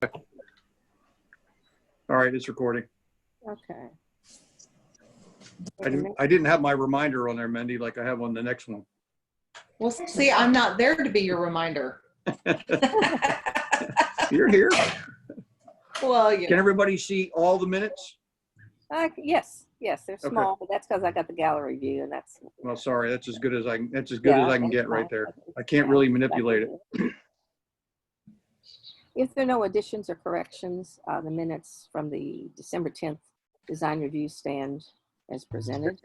All right, it's recording. Okay. I didn't have my reminder on there, Mindy, like I have on the next one. Well, see, I'm not there to be your reminder. You're here. Well, you Can know. everybody see all the minutes? Yes, they're Okay. small, but that's because I got the gallery view, and that's. Well, sorry, that's as good as I can Yeah, get that's right fine. there. I can't really manipulate it. If there are no additions or corrections, the minutes from the December 10th design review stand as presented.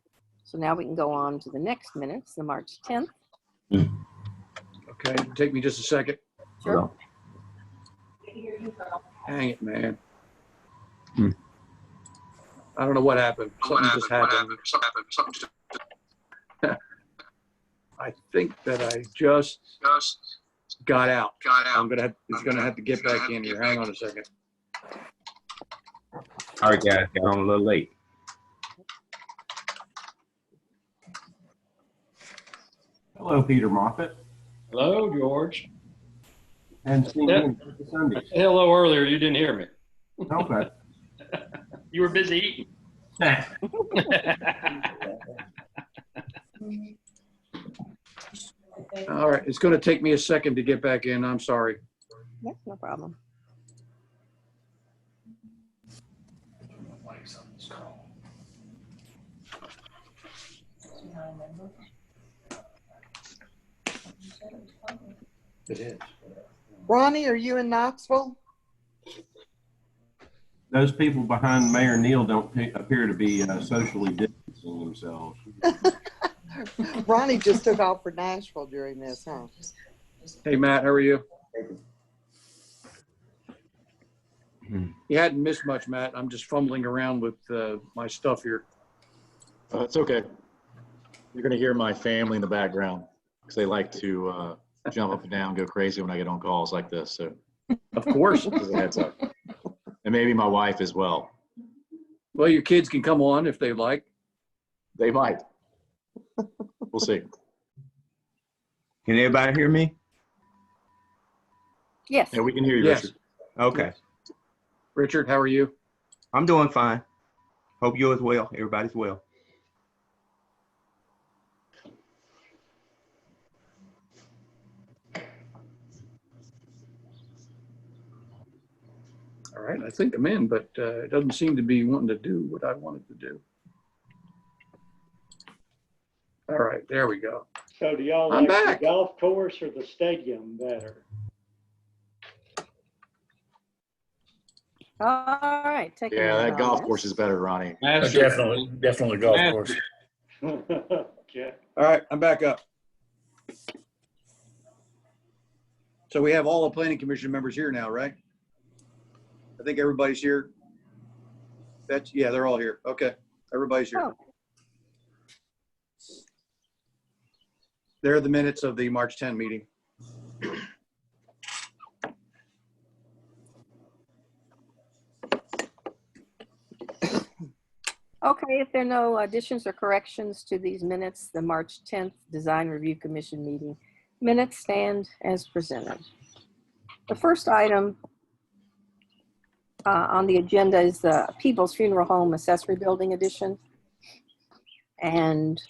So now we can go on to the next minutes, the March 10th. Okay, take me just a second. Sure. Hang it, man. I don't know what happened. Something just happened. I think that I just got out. It's gonna have to get back in here. Hang on a second. All right, guys, got on a little late. Hello, Peter Moffett. Hello, George. And seen you in Sundays. Hello earlier. You didn't hear me. Okay. You were busy eating. All right, it's gonna take me a second to get back in. I'm sorry. Yeah, no problem. It is. Ronnie, are you in Knoxville? Those people behind Mayor Neal don't appear to be socially distancing themselves. Ronnie just took off for Nashville during this, huh? Hey, Matt, how are you? You hadn't missed much, Matt. I'm just fumbling around with my stuff here. It's okay. You're going to hear my family in the background because they like to jump up and down, go crazy when I get on calls like this. So, Of course. just a heads up. And maybe my wife as well. Well, your kids can come on if they like. They might. We'll see. Can everybody hear me? Yes. Yeah, we can hear you, Yes. Richard. Okay. Richard, how are you? I'm doing fine. Hope you're as well. Everybody's well. All right, I think I'm in, but it doesn't seem to be wanting to do what I wanted to do. All right, there we go. So do y'all I'm like back. the golf course or the stadium better? All right. Take a Yeah, minute that on golf this. course is better, Ronnie. Definitely golf course. Okay. All right, I'm back up. So we have all the planning commission members here now, right? I think everybody's here. Yeah, they're all here. Okay, everybody's here. Oh. They're the minutes of the March 10 meeting. Okay, if there are no additions or corrections to these minutes, the March 10th Design Review Commission meeting minutes stand as presented. The first item on the agenda is the People's Funeral Home Accessory Building Addition. And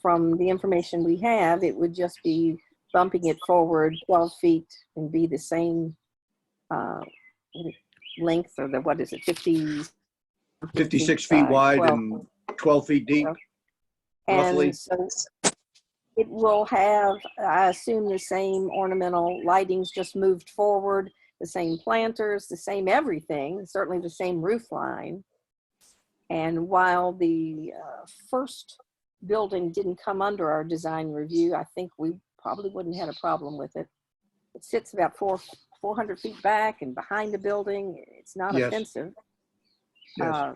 from the information we have, it would just be bumping it forward 12 feet and be the same length, or the, what is it, 56 feet wide and 12 feet deep, roughly. And so it will have, I assume, the same ornamental lightings just moved forward, the same planters, the same everything, certainly the same roof line. And while the first building didn't come under our design review, I think we probably wouldn't have had a problem with it. It sits about 400 feet back and behind the building. It's not Yes. offensive. Yes.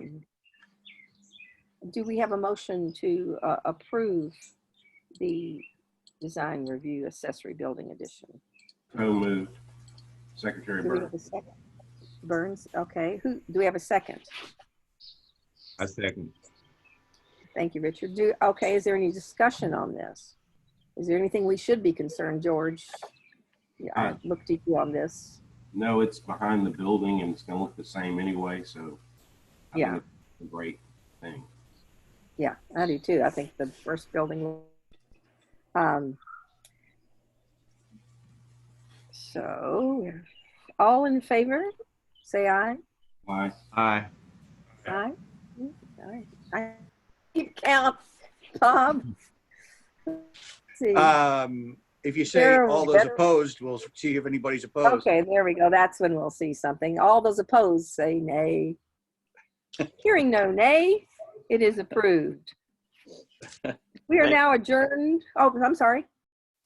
Do we have a motion to approve the design review accessory building addition? So moved. Secretary Do we Burns. have a second? Burns, okay. Do we have a second? I second. Thank you, Richard. Okay, is there any discussion on this? Is there anything we should be concerned, George? I looked at you on this. No, it's behind the building and it's gonna look the same anyway, so. I Yeah. think it's a great thing. Yeah, I do too. I think the first building. So, all in favor, say aye. Why? Aye. Aye. Aye. I keep count, Bob. Let's see. If you say There all those better- opposed, we'll see if anybody's opposed. Okay, there we go. That's when we'll see something. All those opposed say nay. Hearing no nay, it is approved. We are now adjourned. Oh, I'm sorry.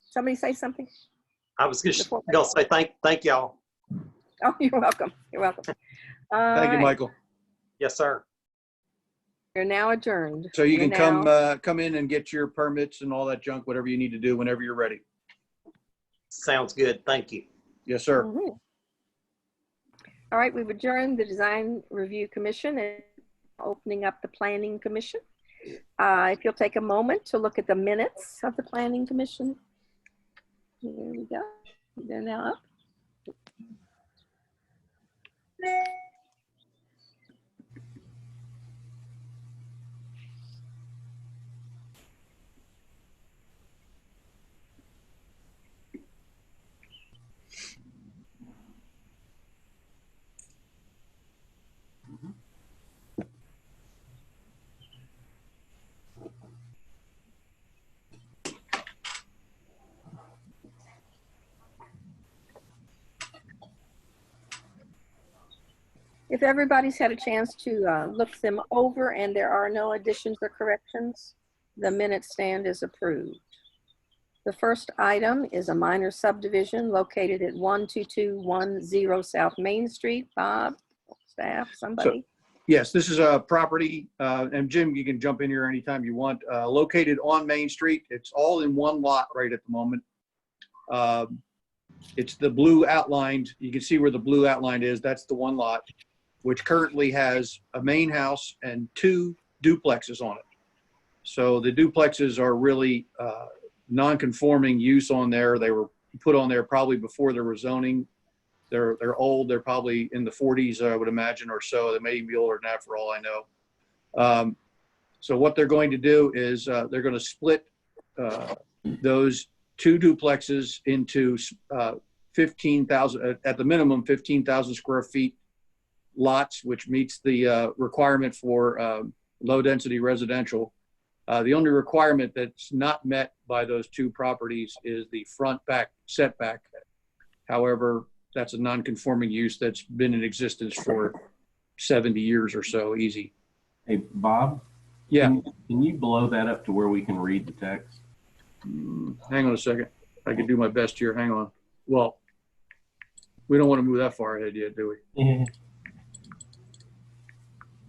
Somebody say something? I was just Before- gonna say thank y'all. Oh, you're welcome. You're welcome. Thank you, Michael. Yes, sir. You're now adjourned. So you We're can now- come in and get your permits and all that junk, whatever you need to do whenever you're ready. Sounds good. Thank you. Yes, sir. Mhm. All right, we've adjourned the Design Review Commission and opening up the Planning Commission. If you'll take a moment to look at the minutes of the Planning Commission. Here we go. They're now up. If everybody's had a chance to look them over and there are no additions or corrections, the minute stand is approved. The first item is a minor subdivision located at 12210 South Main Street. Bob, staff, somebody. Yes, this is a property, and Jim, you can jump in here anytime you want, located on Main Street. It's all in one lot right at the moment. It's the blue outlined. You can see where the blue outline is. That's the one lot, which currently has a main house and 2 duplexes on it. So the duplexes are really non-conforming use on there. They were put on there probably before there was zoning. They're old. They're probably in the 40s, I would imagine, or so. They may even be older than that for all I know. So what they're going to do is they're going to split those 2 duplexes into 15,000, at the minimum, 15,000 square feet lots, which meets the requirement for low density residential. The only requirement that's not met by those 2 properties is the front back setback. However, that's a non-conforming use that's been in existence for 70 years or so, easy. Hey, Bob? Yeah. Can you blow that up to where we can read the text? Hang on a second. I can do my best here. Hang on. Well, we don't want to move that far ahead yet, do we? Yeah.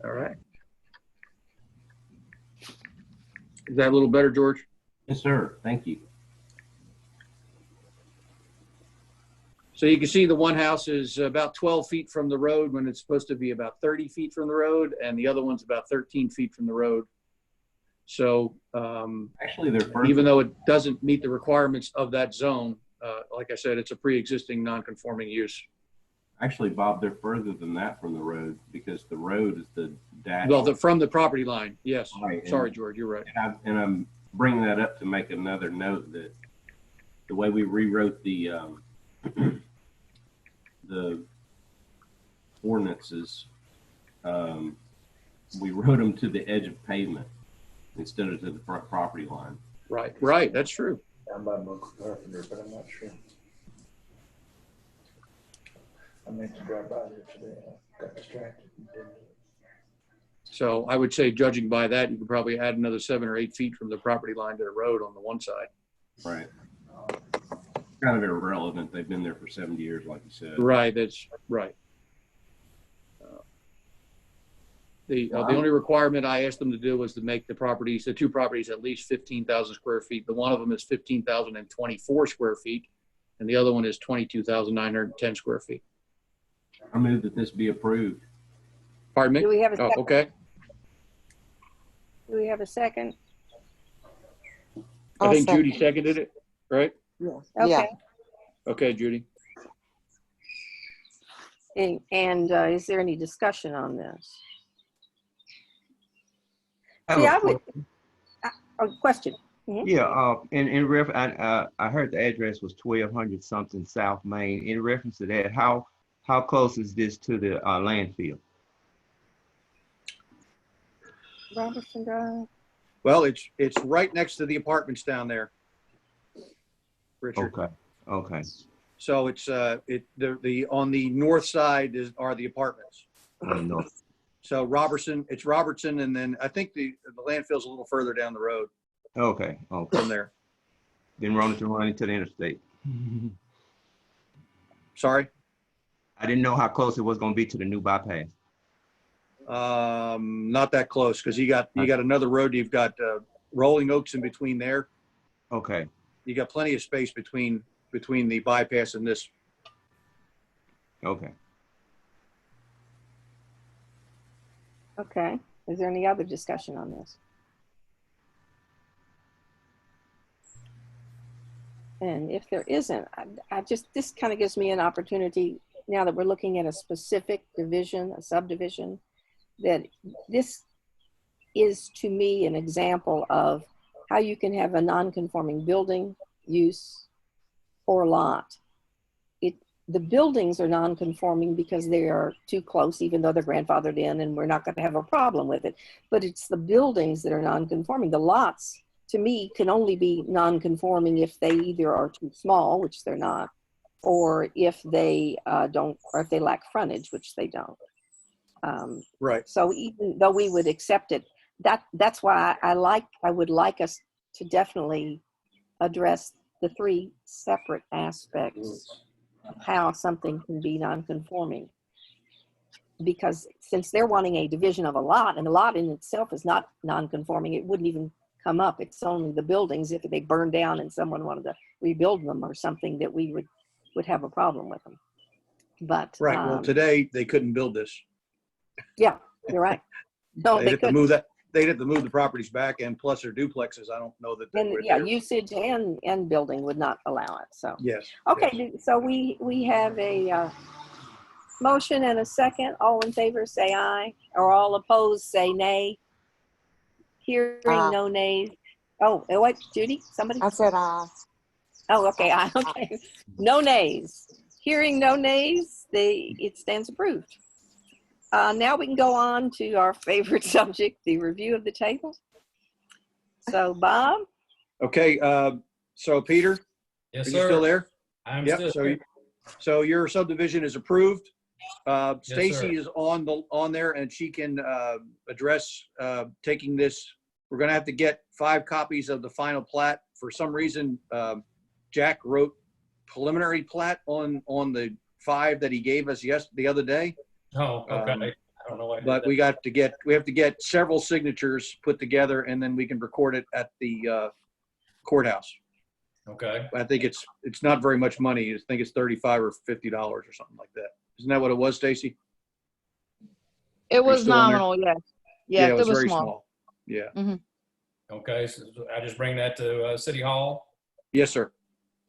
All right. Is that a little better, George? Yes, sir. Thank you. So you can see the one house is about 12 feet from the road when it's supposed to be about 30 feet from the road, and the other one's about 13 feet from the road. So Actually, they're further. even though it doesn't meet the requirements of that zone, like I said, it's a pre-existing non-conforming use. Actually, Bob, they're further than that from the road because the road is the dash. Well, from the property line, yes. Right, Sorry, and- George, you're right. And I'm bringing that up to make another note that the way we rewrote the the ordinances, we wrote them to the edge of pavement instead of to the front property line. Right, right, that's true. I'm by Uncle Carpenter, but I'm not sure. I meant to drive by there today. I got distracted and didn't do it. So I would say, judging by that, you could probably add another 7 or 8 feet from the property line to the road on the one side. Right. Kind of irrelevant. They've been there for 70 years, like you said. Right, that's right. The only requirement I asked them to do was to make the properties, the 2 properties, at least 15,000 square feet. The one of them is 15,024 square feet, and the other one is 22,910 square feet. I move that this be approved. Pardon me? Do we have a Oh, second? okay. Do we have a second? I think I'll Judy second. seconded it, right? Yes. Okay. Yeah. Okay, Judy. And is there any discussion on this? I See, have I a would, question. Mhm. Yeah, I heard the address was 1200 something South Main. In reference to that, how close is this to the landfill? Robertson Drive. Well, it's right next to the apartments down there, Richard. Okay. So it's the on the north side are the apartments. No. So it's Robertson, and then I think the landfill's a little further down the road Okay. from there. Then run into the interstate. Sorry? I didn't know how close it was going to be to the new bypass. Not that close, because you got another road. You've got Rolling Oaks in between there. Okay. You got plenty of space between the bypass and this. Okay. Okay. Is there any other discussion on this? And if there isn't, this kind of gives me an opportunity now that we're looking at a specific division, a subdivision, that this is to me an example of how you can have a non-conforming building, use, or lot. The buildings are non-conforming because they are too close, even though they're grandfathered in, and we're not going to have a problem with it. But it's the buildings that are non-conforming. The lots, to me, can only be non-conforming if they either are too small, which they're not, or if they don't, or if they lack frontage, which they don't. Right. So even though we would accept it, that's why I would like us to definitely address the three separate aspects of how something can be non-conforming. Because since they're wanting a division of a lot, and the lot in itself is not non-conforming, it wouldn't even come up. It's only the buildings, if they burn down and someone wanted to rebuild them or something, that we would have a problem with them. But Right. Well, today they couldn't build this. yeah, you're right. No, They'd they have to couldn't. move that. They'd have to move the properties back, and plus their duplexes. I don't know that. And yeah, usage and building would not allow it. So yes. Okay, yes. so we have a motion and a second. All in favor say aye, or all opposed say nay. Hearing no nays. Oh, what, Judy? Somebody? I said aye. Oh, okay, aye. Okay, no nays. Hearing no nays, it stands approved. Now we can go on to our favorite subject, the review of the table. So, Bob? Okay. So, Peter, Yes, are sir. you still there? I'm Yep. still here. So your subdivision is approved. Yes, Stacy sir. is on there, and she can address taking this. We're going to have to get 5 copies of the final plat. For some reason, Jack wrote preliminary plat on the 5 that he gave us the other day. Oh, okay. I don't know why. But we have to get several signatures put together, and then we can record it at the courthouse. Okay. I think it's not very much money. I think it's $35 or $50 or something like that. Isn't that what it was, Stacy? It was still on there? nominal, yes. Yeah, Yes, it was was very small. small. Yeah. Okay. So I just bring that to City Hall. Yes, sir.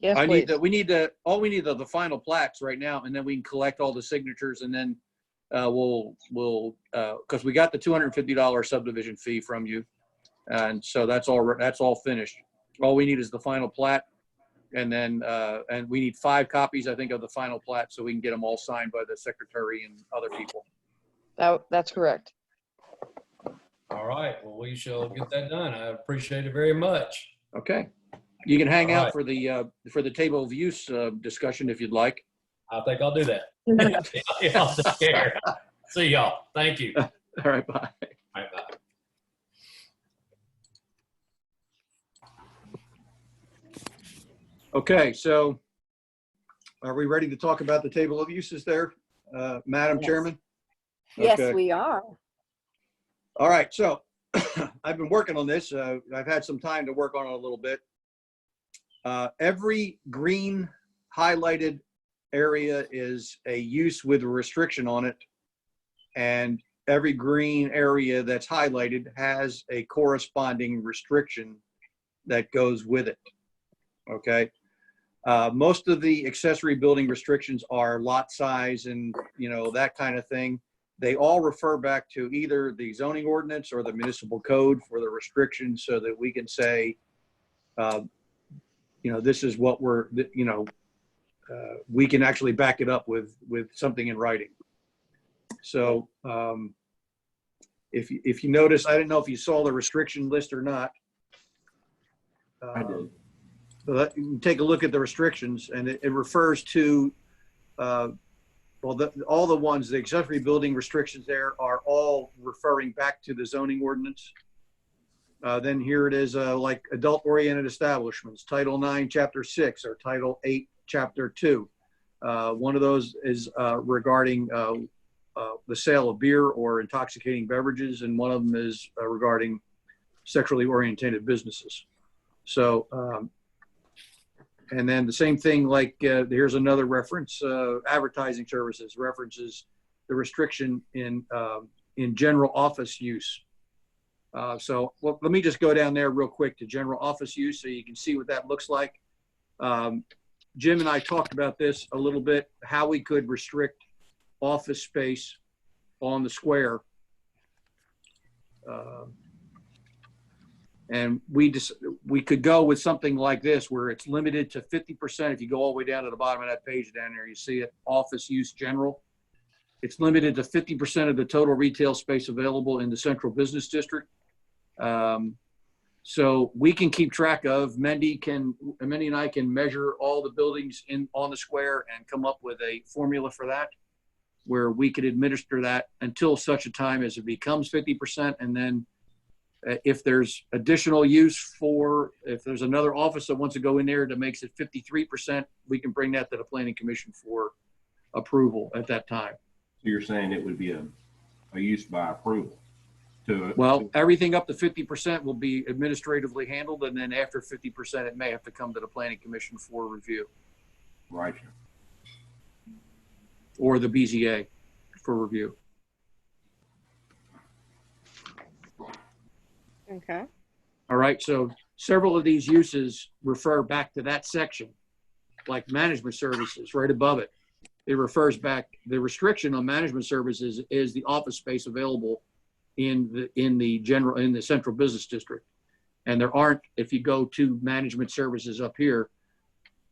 Yes, I please. need we need the final plats right now, and then we can collect all the signatures, and then we'll because we got the $250 subdivision fee from you, and so that's all finished. All we need is the final plat, and then and we need 5 copies, I think, of the final plat, so we can get them all signed by the secretary and other people. That's correct. All right. Well, we shall get that done. I appreciate it very much. Okay. You can hang All out for the table of use discussion if you'd like. I think I'll do that. Yeah, I'll take care. See y'all. Thank you. All All right, bye. right, bye. Okay, so are we ready to talk about the table of uses there, Madam Yes. Chairman? Yes, Okay. we are. All right, so I've been working on this. I've had some time to work on it a little bit. Every green highlighted area is a use with a restriction on it. And every green area that's highlighted has a corresponding restriction that goes with it. Okay. Most of the accessory building restrictions are lot size and, that kind of thing. They all refer back to either the zoning ordinance or the municipal code for the restrictions so that we can say, this is what we can actually back it up with something in writing. So if you notice, I didn't know if you saw the restriction list or not. I did. But you can take a look at the restrictions, and it refers to, all the ones, the accessory building restrictions there are all referring back to the zoning ordinance. Then here it is, like adult-oriented establishments, Title 9, Chapter 6, or Title 8, Chapter 2. One of those is regarding the sale of beer or intoxicating beverages, and one of them is regarding sexually oriented businesses. So, and then the same thing, like here's another reference, advertising services references the restriction in general office use. So let me just go down there real quick to general office use so you can see what that looks like. Jim and I talked about this a little bit, how we could restrict office space on the square. And we could go with something like this where it's limited to 50%. If you go all the way down to the bottom of that page down there, you see it, office use general. It's limited to 50% of the total retail space available in the central business district. So we can keep track of, Mendy and I can measure all the buildings on the square and come up with a formula for that, where we could administer that until such a time as it becomes 50%. And then if there's additional use if there's another office that wants to go in there that makes it 53%, we can bring that to the Planning Commission for approval at that time. So you're saying it would be a use by approval? Well, everything up to 50% will be administratively handled, and then after 50%, it may have to come to the Planning Commission for review. Right. Or the BZA for review. Okay. All right, so several of these uses refer back to that section, like management services right above it. It refers back, the restriction on management services is the office space available in the central business district. And there aren't, if you go to management services up here,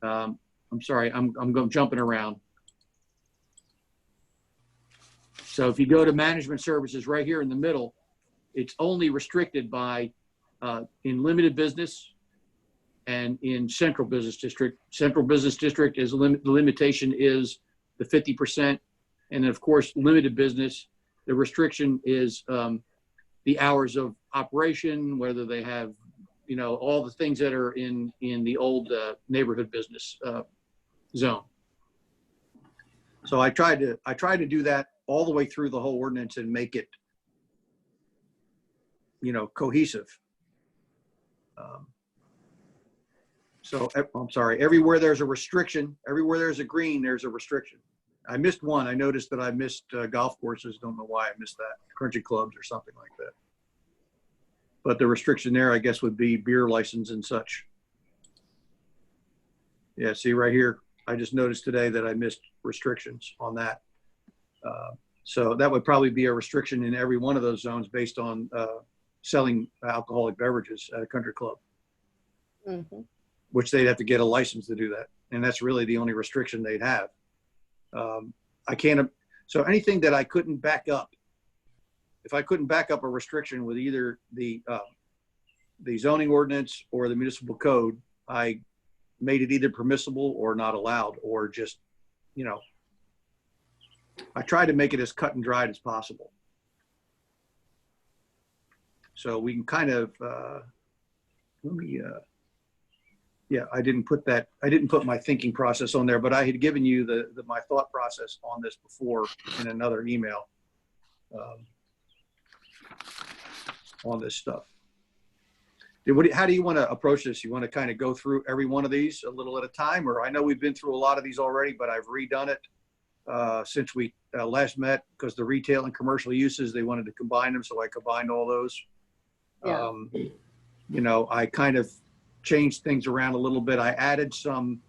I'm sorry, I'm going jumping around. So if you go to management services right here in the middle, it's only restricted by in limited business and in central business district. Central business district is the limitation is the 50%. And then of course, limited business, the restriction is the hours of operation, whether they have, all the things that are in the old neighborhood business zone. So I tried to do that all the way through the whole ordinance and make it, cohesive. So I'm sorry, everywhere there's a restriction, everywhere there's a green, there's a restriction. I missed one. I noticed that I missed golf courses. Don't know why I missed that. Country clubs or something like that. But the restriction there, I guess, would be beer license and such. Yeah, see right here, I just noticed today that I missed restrictions on that. So that would probably be a restriction in every one of those zones based on selling alcoholic beverages at a country club, which they'd have to get a license to do that. And that's really the only restriction they'd have. I can't, so anything that I couldn't back up, if I couldn't back up a restriction with either the zoning ordinance or the municipal code, I made it either permissible or not allowed, or just, I tried to make it as cut and dried as possible. So we can kind of, yeah, I didn't put my thinking process on there, but I had given you my thought process on this before in another email on this stuff. How do you want to approach this? You want to kind of go through every one of these a little at a time, or I know we've been through a lot of these already, but I've redone it since we last met, because the retail and commercial uses, they wanted to combine them. So I combined all those. Yeah. I kind of changed things around a little bit. I added some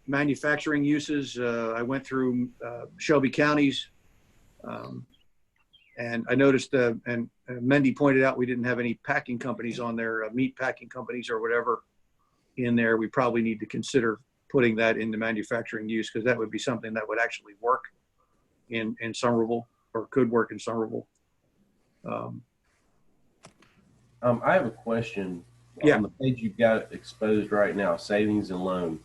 Manufacturing uses, I went through Shelby counties, and I noticed, and Mendy pointed out we didn't have any packing companies on there, meat packing companies or whatever in there. We probably need to consider putting that into manufacturing use, because that would be something that would actually work in Somerville, or could work in Somerville. I have a question. Yeah. On the page you've got exposed right now, savings and loan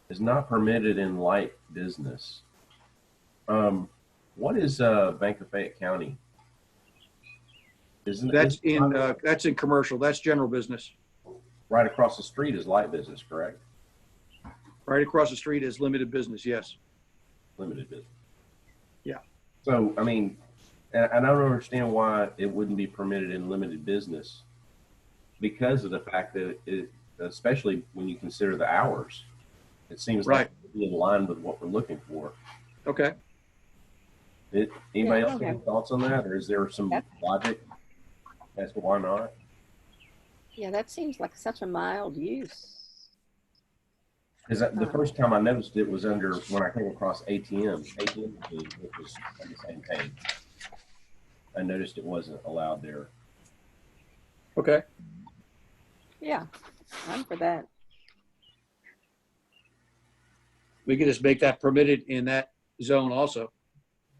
is not permitted in light business. What is Bank of Fayette County? That's in commercial. That's general business. Right across the street is light business, correct? Right across the street is limited business. Yes. Limited business. Yeah. So, I mean, and I don't understand why it wouldn't be permitted in limited business, because of the fact that especially when you consider the hours, it seems like it would be in line with what we're looking for. Okay. Anybody else have any thoughts on that, or is there some logic as to why not? Yeah, that seems like such a mild use. Because the first time I noticed it was under, when I came across ATM machine, which was on the same page. I noticed it wasn't allowed there. Okay. Yeah, I'm for that. We could just make that permitted in that zone also.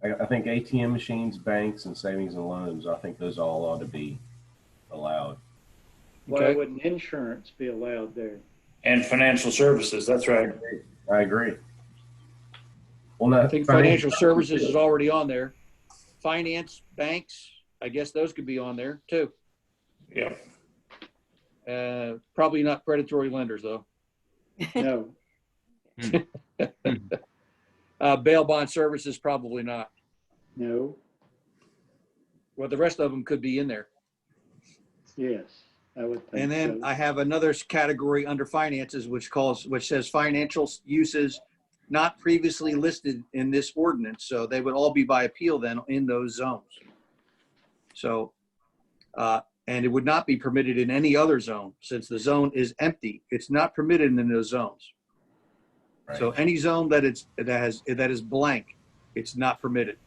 I think ATM machines, banks, and savings and loans, I think those all ought to be allowed. Why wouldn't insurance be allowed there? And financial services, that's right. I agree. Well, no, I think financial services is already on there. Finance, banks, I guess those could be on there too. Yeah. Probably not predatory lenders though. No. Bail bond services, probably not. No. Well, the rest of them could be in there. Yes, I would think And then so. I have another category under finances, which says financial uses not previously listed in this ordinance. So they would all be by appeal then in those zones. So, and it would not be permitted in any other zone, since the zone is empty. It's not permitted in those zones. Right. So any zone that is blank, it's not permitted.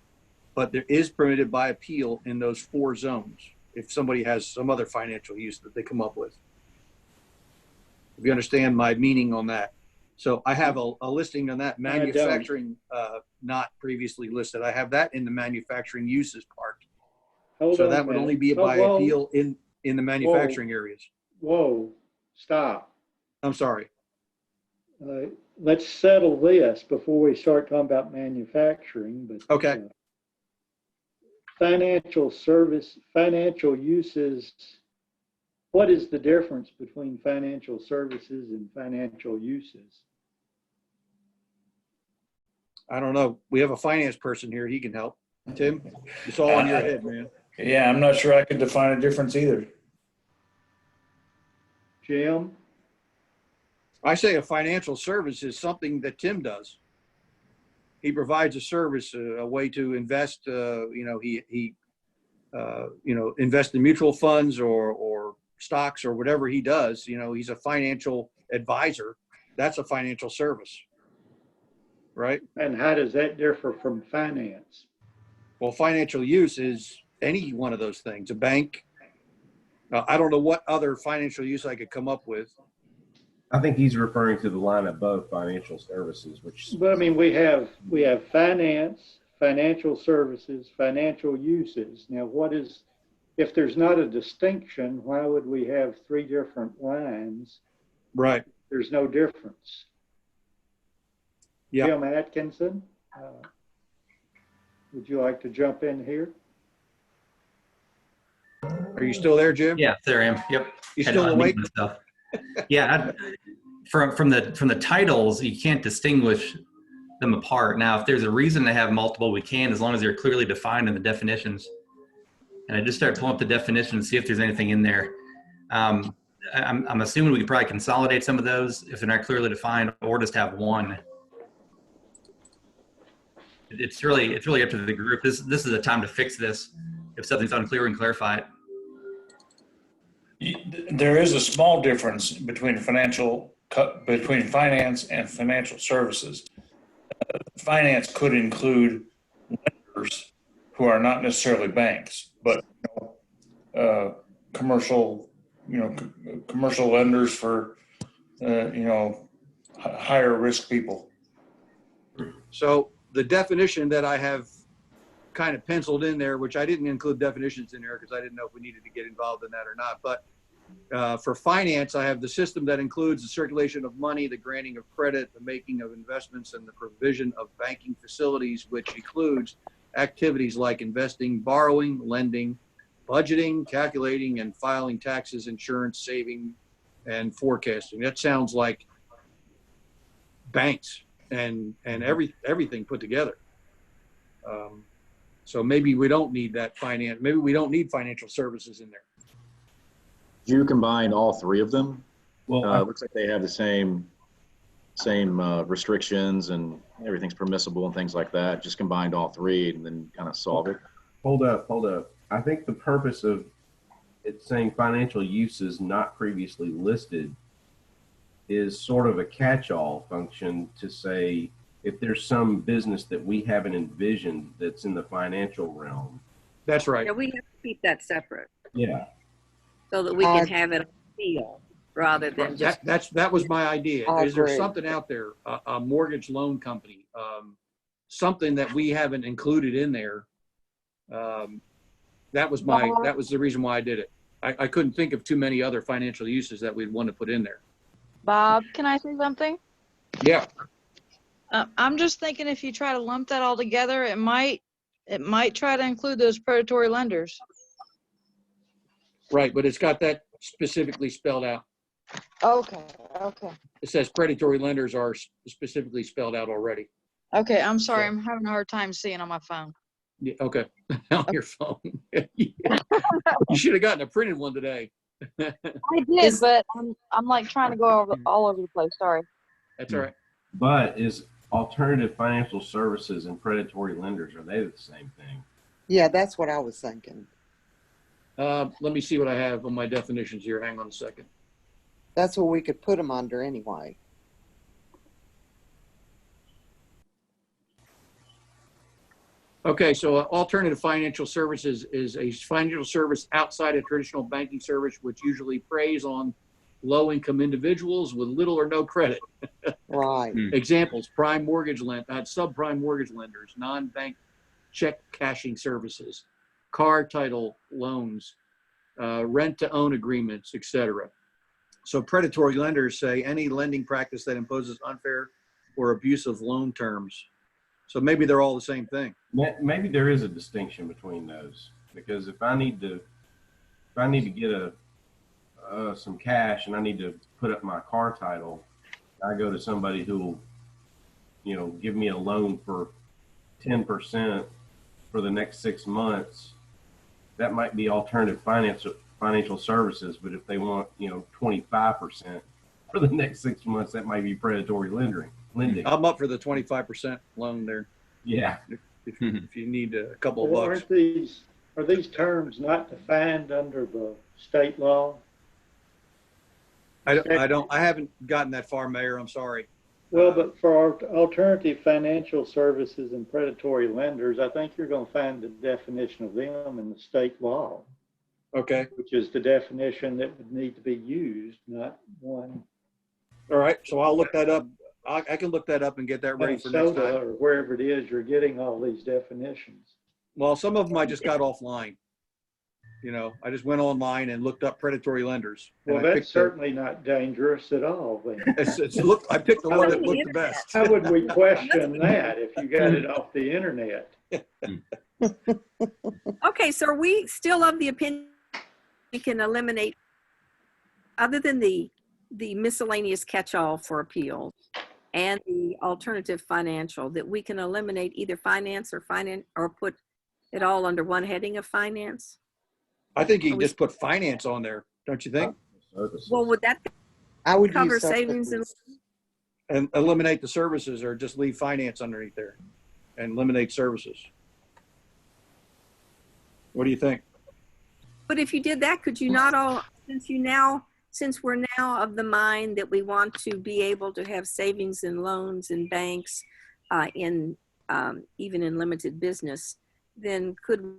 But there is permitted by appeal in those 4 zones if somebody has some other financial use that they come up with. If you understand my meaning on that. So I have a listing on that. Manufacturing, not previously listed. I have that in the manufacturing uses part. So that would only be by appeal in the manufacturing areas. Whoa, stop. I'm sorry. Let's settle this before we start talking about manufacturing. But okay. Financial uses. What is the difference between financial services and financial uses? I don't know. We have a finance person here. He can help. Tim, it's all in your head, man. Yeah, I'm not sure I could define a difference either. Jim? I say a financial service is something that Tim does. He provides a service, a way to invest. He invest in mutual funds or stocks or whatever he does. He's a financial advisor. That's a financial service, right? And how does that differ from finance? Well, financial use is any one of those things. A bank. I don't know what other financial use I could come up with. I think he's referring to the line above financial services, which. But I mean, we have finance, financial services, financial uses. Now, if there's not a distinction, why would we have 3 different lines? Right. There's no difference. Yeah. Jim Atkinson, would you like to jump in here? Are you still there, Jim? Yeah, there I am. Yep. You still awake? Yeah. From the titles, you can't distinguish them apart. Now, if there's a reason to have multiple, we can, as long as they're clearly defined in the definitions. And I just started pulling up the definition to see if there's anything in there. I'm assuming we could probably consolidate some of those if they're not clearly defined, or just have one. It's really up to the group. This is a time to fix this. If something's unclear, and clarify it. There is a small difference between financial between finance and financial services. Finance could include lenders who are not necessarily banks, but commercial, commercial lenders for higher risk people. So the definition that I have kind of penciled in there, which I didn't include definitions in there because I didn't know if we needed to get involved in that or not. But for finance, I have the system that includes the circulation of money, the granting of credit, the making of investments, and the provision of banking facilities, which includes activities like investing, borrowing, lending, budgeting, calculating, and filing taxes, insurance, saving, and forecasting. That sounds like banks and everything put together. So maybe we don't need that finance. Maybe we don't need financial services in there. You combined all three of them. Well, It looks like they have the same restrictions and everything's permissible and things like that. Just combined all three and then kind of solve it. hold up. I think the purpose of it saying financial uses not previously listed is sort of a catch-all function to say if there's some business that we haven't envisioned that's in the financial realm. That's right. Yeah, we have to keep that separate Yeah. so that we can have it on feel rather than just. That was my idea. I Is there agree. something out there, a mortgage loan company, something that we haven't included in there? That was the reason why I did it. I couldn't think of too many other financial uses that we'd want to put in there. Bob, can I say something? Yeah. I'm just thinking if you try to lump that all together, it might try to include those predatory lenders. Right, but it's got that specifically spelled out. Okay. It says predatory lenders are specifically spelled out already. Okay, I'm sorry. I'm having a hard time seeing on my phone. Yeah, okay. On your phone. You should have gotten a printed one today. I did, but I'm like trying to go all over the place. Sorry. That's all right. But is alternative financial services and predatory lenders, are they the same thing? Yeah, that's what I was thinking. Let me see what I have on my definitions here. Hang on a second. That's what we could put them under anyway. Okay, so alternative financial services is a financial service outside a traditional banking service, which usually preys on low-income individuals with little or no credit. Right. Examples: prime mortgage subprime mortgage lenders, non-bank check cashing services, car title loans, rent-to-own agreements, etc. So predatory lenders say any lending practice that imposes unfair or abusive loan terms. So maybe they're all the same thing. Maybe there is a distinction between those, because if I need to get some cash and I need to put up my car title, I go to somebody who will, give me a loan for 10% for the next 6 months. That might be alternative financial services, but if they want 25% for the next 6 months, that might be predatory lending. I'm up for the 25% loan there. Yeah. If you need a couple of Well, bucks. are these terms not defined under the state law? I haven't gotten that far, Mayor. I'm sorry. Well, but for our alternative financial services and predatory lenders, I think you're going to find the definition of them in the state law. Okay. Which is the definition that would need to be used, not one. All right. So I'll look that up. I can look that up and get that ready for next Minnesota time. or wherever it is, you're getting all these definitions. Well, some of them I just got offline. I just went online and looked up predatory lenders. Well, that's certainly not dangerous at all. Then. I picked the one that looked the best. How would we question that if you got it off the internet? Okay, so are we still of the opinion we can eliminate, other than the miscellaneous catch-all for appeals and the alternative financial, that we can eliminate either finance or put it all under one heading of finance? I think you can just put finance on there, don't you think? Well, would that cover savings and eliminate the services, or just leave finance underneath there and eliminate services? What do you think? But if you did that, could you not all, since you now since we're now of the mind that we want to be able to have savings and loans in banks, even in limited business, then could we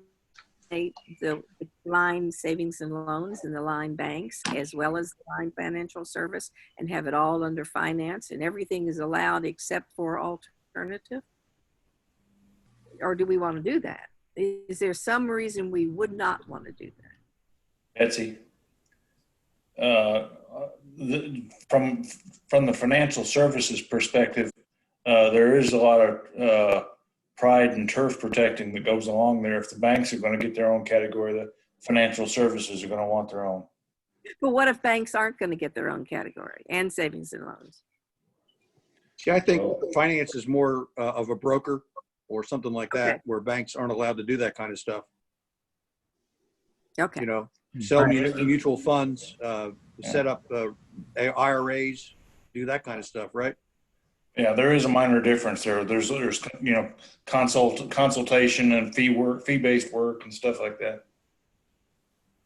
say the line savings and loans and the line banks as well as the line financial service and have it all under finance and everything is allowed except for alternative? Or do we want to do that? Is there some reason we would not want to do that? Betsy, from the financial services perspective, there is a lot of pride and turf protecting that goes along there. If the banks are going to get their own category, the financial services are going to want their own. But what if banks aren't going to get their own category and savings and loans? See, I think finance is more of a broker or something like that, where banks aren't allowed to do that kind of stuff. Okay. You know, sell mutual funds, set up IRAs, do that kind of stuff, right? Yeah, there is a minor difference there. There's you know, consultation and fee-based work and stuff like that.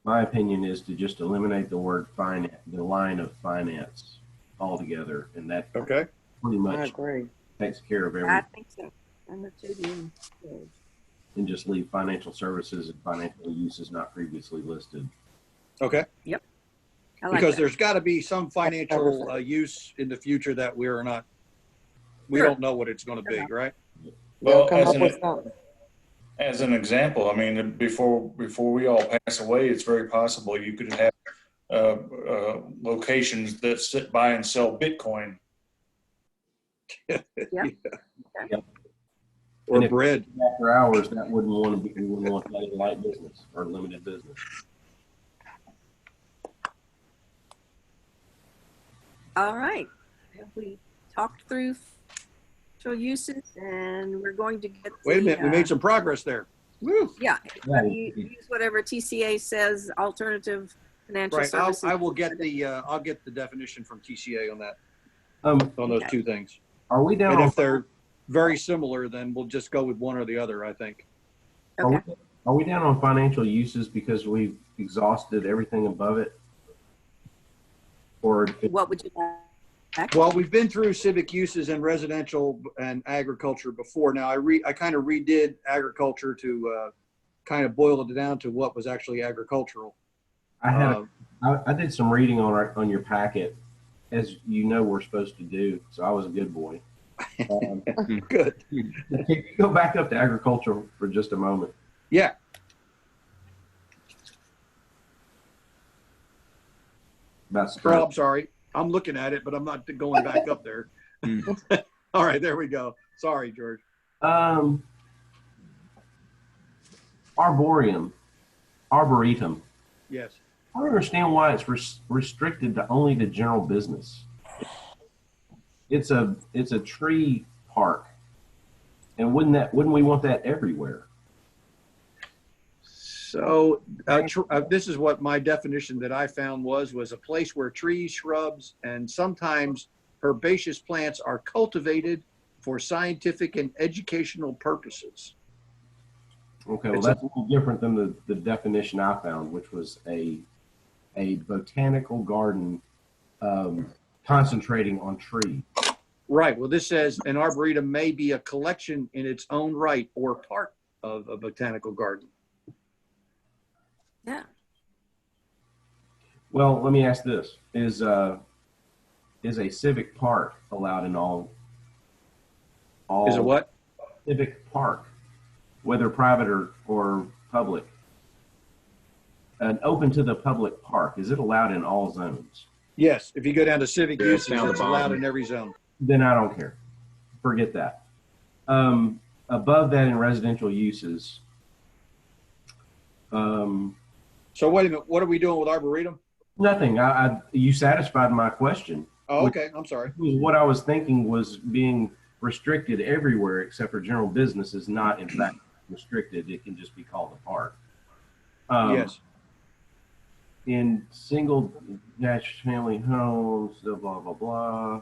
My opinion is to just eliminate the word finance, the line of finance altogether, and that pretty I much agree. takes care of I everything. think so. I'm the two. And just leave financial services and financial uses not previously listed. Okay. Yep. I like Because that. there's got to be some financial use in the future that we Sure. don't know what it's going to be, right? Well, Come up with something. as an example, I mean, before we all pass away, it's very possible you could have locations that sit by and sell Bitcoin. Yeah. Or And if bread. After hours, that we wouldn't want that in light business or limited business. All right. Have we talked through financial uses and we're going to get Wait a minute, we made some progress there. Woo. Yeah. Yeah, You use whatever TCA says, alternative financial Right. services. I will get I'll get the definition from TCA on that, on those Okay. two things. Are we down And on, if they're very similar, then we'll just go with one or the other, I think. Okay. are we down on financial uses because we've exhausted everything above it? Or What would you like? Well, we've been through civic uses and residential and agriculture before. Now, I kind of redid agriculture to kind of boil it down to what was actually agricultural. I did some reading on your packet, as you know we're supposed to do. So I was a good boy. Good. Can you go back up to agriculture for just a moment? Yeah. Oh, I'm sorry. I'm looking at it, but I'm not going back up there. All right, there we go. Sorry, George. Arboretum. Yes. I don't understand why it's restricted to only the general business. It's a tree park, and wouldn't we want that everywhere? So this is what my definition that I found was a place where trees, shrubs, and sometimes herbaceous plants are cultivated for scientific and educational purposes. Okay, well, that's a little different than the definition I found, which was a botanical garden concentrating on trees. Right. Well, this says an arboretum may be a collection in its own right or part of a botanical garden. Yeah. Well, let me ask this: Is a civic park allowed in all? Is it what? Civic park, whether private or public, an open to the public park, is it allowed in all zones? Yes. If you go down to civic uses, down the it's allowed bottom. in every zone. Then I don't care. Forget that. Above that in residential uses. So wait a minute. What are we doing with arboretum? Nothing. You satisfied my question. Oh, okay. I'm sorry. What I was thinking was being restricted everywhere except for general business is not in fact restricted. It can just be called a park. Yes. In single dash family homes, blah, blah, blah, blah.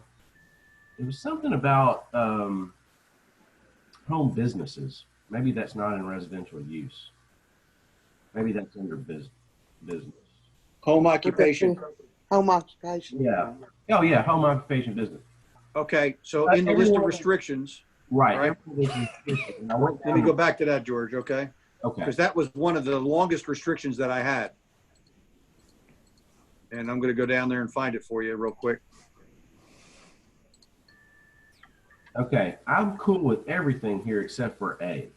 It was something about home businesses. Maybe that's not in residential use. Maybe that's under business. Home occupation. Home occupation. Yeah. Oh, yeah, home occupation business. Okay, so in the list of restrictions, Right. Right. everything is restricted. And I went let me down- go back to that, George, okay? Okay. Because that was one of the longest restrictions that I had. And I'm going to go down there and find it for you real quick. Okay, I'm cool with everything here except for A.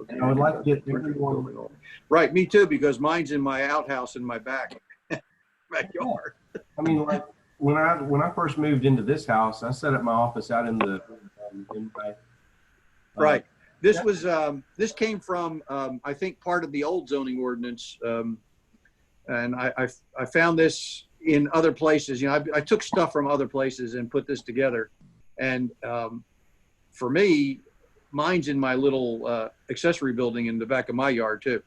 And I would like to get everyone. Right, me too, because mine's in my outhouse in my backyard. I mean, like when I first moved into this house, I set up my office out in the in my, Right. This was this came from I think part of the old zoning ordinance, and I found this in other places. You know, I took stuff from other places and put this together, and for me, mine's in my little accessory building in the back of my yard too.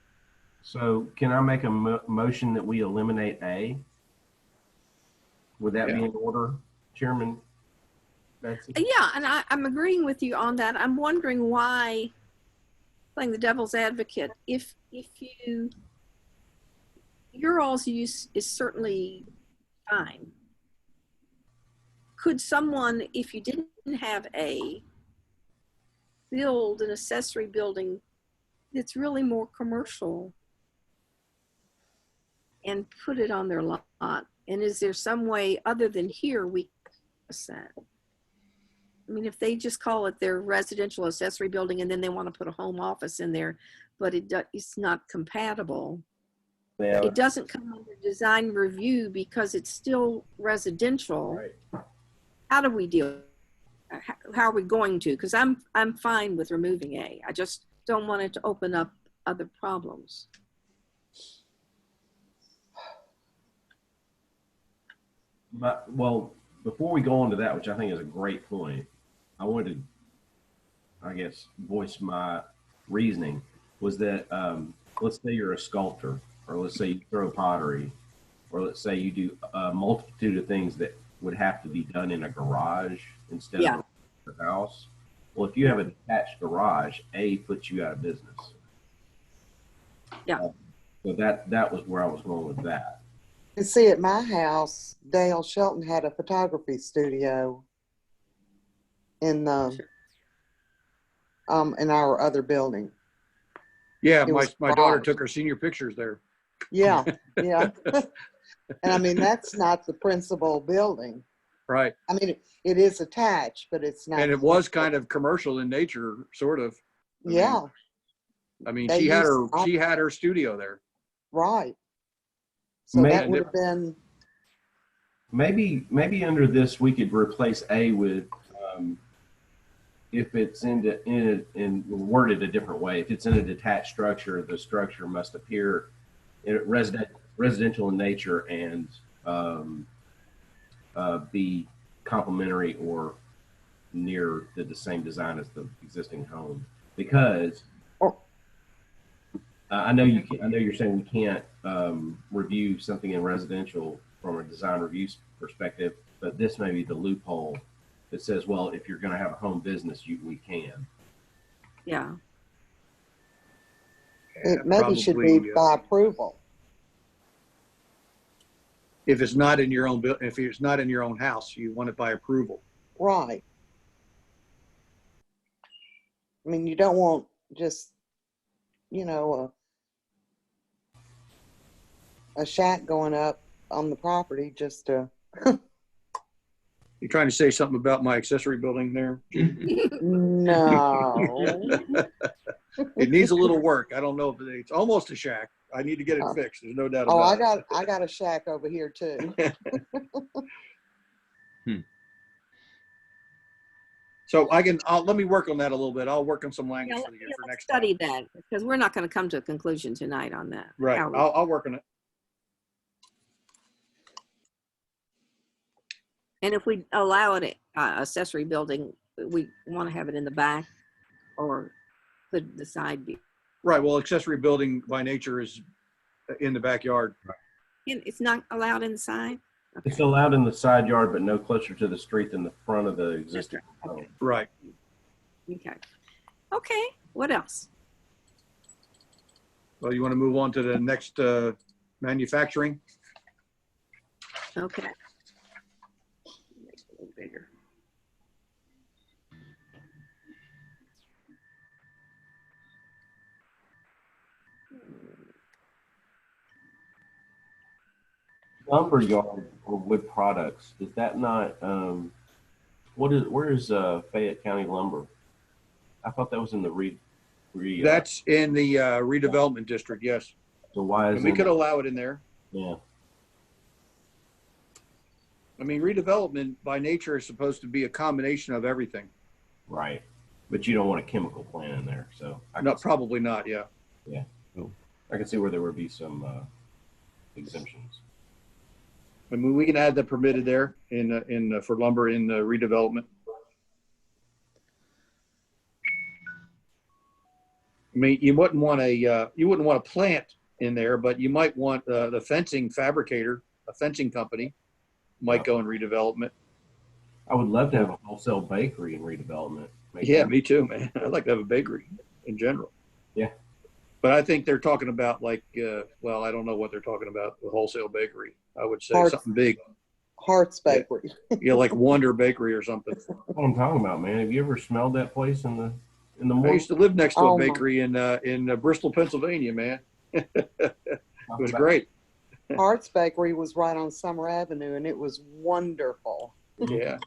So can I make a motion that we eliminate A? Would that be in order, Chairman Betsy? Yeah, and I'm agreeing with you on that. I'm wondering why, playing the devil's advocate, if your all's use is certainly fine, could someone, if you didn't have A, build an accessory building that's really more commercial and put it on their lot? And is there some way other than here we can? I mean, if they just call it their residential accessory building and then they want to put a home office in there, but it's not compatible. Yeah. It doesn't come under design review because it's still residential. Right. How do we deal? How are we going to? Because I'm fine with removing A. I just don't want it to open up other problems. But, well, before we go on to that, which I think is a great point, I wanted to, I guess, voice my reasoning was that, let's say you're a sculptor, or let's say you throw pottery, or let's say you do a multitude of things that would have to be done in a garage instead of a house. Well, if you have a detached garage, A puts you out of business. Yeah. So that was where I was going with that. And see, at my house, Dale Shelton had a photography studio in our other building. Yeah, It was my daughter garage. took her senior pictures there. Yeah, yeah. And I mean, that's not the principal building. Right. I mean, it is attached, but it's not. And it was kind of commercial in nature, sort of. Yeah. I mean, They she had used- her studio there. Right. So that would have been. Maybe under this we could replace A with if it's in worded a different way. If it's in a detached structure, the structure must appear residential in nature and be complementary or near the same design as the existing home. Because I know you're saying we can't review something in residential from a design review perspective, but this may be the loophole that says, well, if you're going to have a home business, we can. Yeah. It maybe should be by approval. If it's not in your own if it's not in your own house, you want it by approval. Right. I mean, you don't want just, a shack going up on the property just to. You trying to say something about my accessory building there? No. It needs a little work. I don't know if it's almost a shack. I need to get it fixed. There's no doubt about it. I got a shack over here too. So let me work on that a little bit. I'll work on some language for you for next time. Study that, because we're not going to come to a conclusion tonight on that. Right. I'll work on it. And if we allow it accessory building, we want to have it in the back, or could the side be? Right. Well, accessory building by nature is in the backyard. It's not allowed inside? Okay. It's allowed in the side yard, but no closer to the street than the front of the existing home. Right. Okay. Okay. What else? Well, you want to move on to the next manufacturing? Okay. Make it a little bigger. Lumber yard or wood products, is that not, where is Fayette County lumber? I thought that was in the That's in the redevelopment district, yes. so why And is we it? could allow it in there. Yeah, I mean, redevelopment by nature is supposed to be a combination of everything. right. But you don't want a chemical plant in there, so. No, probably not, yeah. Yeah, I can see where there would be some exemptions. I mean, we can add the permitted there for lumber in the redevelopment. I mean, you wouldn't want a plant in there, but you might want the fencing fabricator, a fencing company, might go in redevelopment. I would love to have a wholesale bakery in redevelopment. Yeah, me too, man. I'd like to have a bakery in general. Yeah. But I think they're talking about like, well, I don't know what they're talking about, the wholesale bakery. I would say something big. Hart's Bakery. Yeah, like Wonder Bakery or something. That's what I'm talking about, man. Have you ever smelled that place in the I morning? used to live next to a Oh, my. bakery in Bristol, Pennsylvania, man. It was great. Hart's Bakery was right on Summer Avenue, and it was wonderful. Yeah.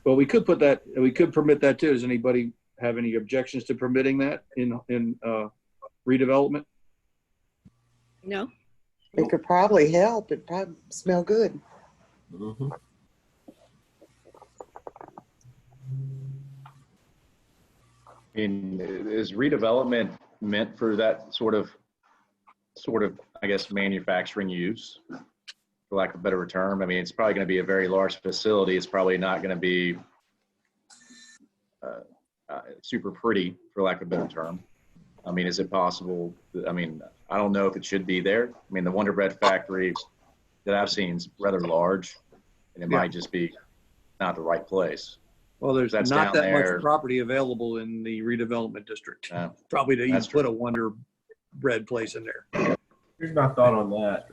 Well, we could permit that too. Does anybody have any objections to permitting that in redevelopment? No. It could probably help. It probably smell good. Mm-hmm. Is redevelopment meant for that sort of, I guess, manufacturing use, for lack of a better term? I mean, it's probably going to be a very large facility. It's probably not going to be super pretty, for lack of a better term. I mean, is it possible? I mean, I don't know if it should be there. I mean, the Wonder Bread factory that I've seen is rather large, and it might just be not the right place. Well, there's That's not down that there. much property available in the redevelopment district. Probably to even That's true. put a Wonder Bread place in there. Here's my thought on that.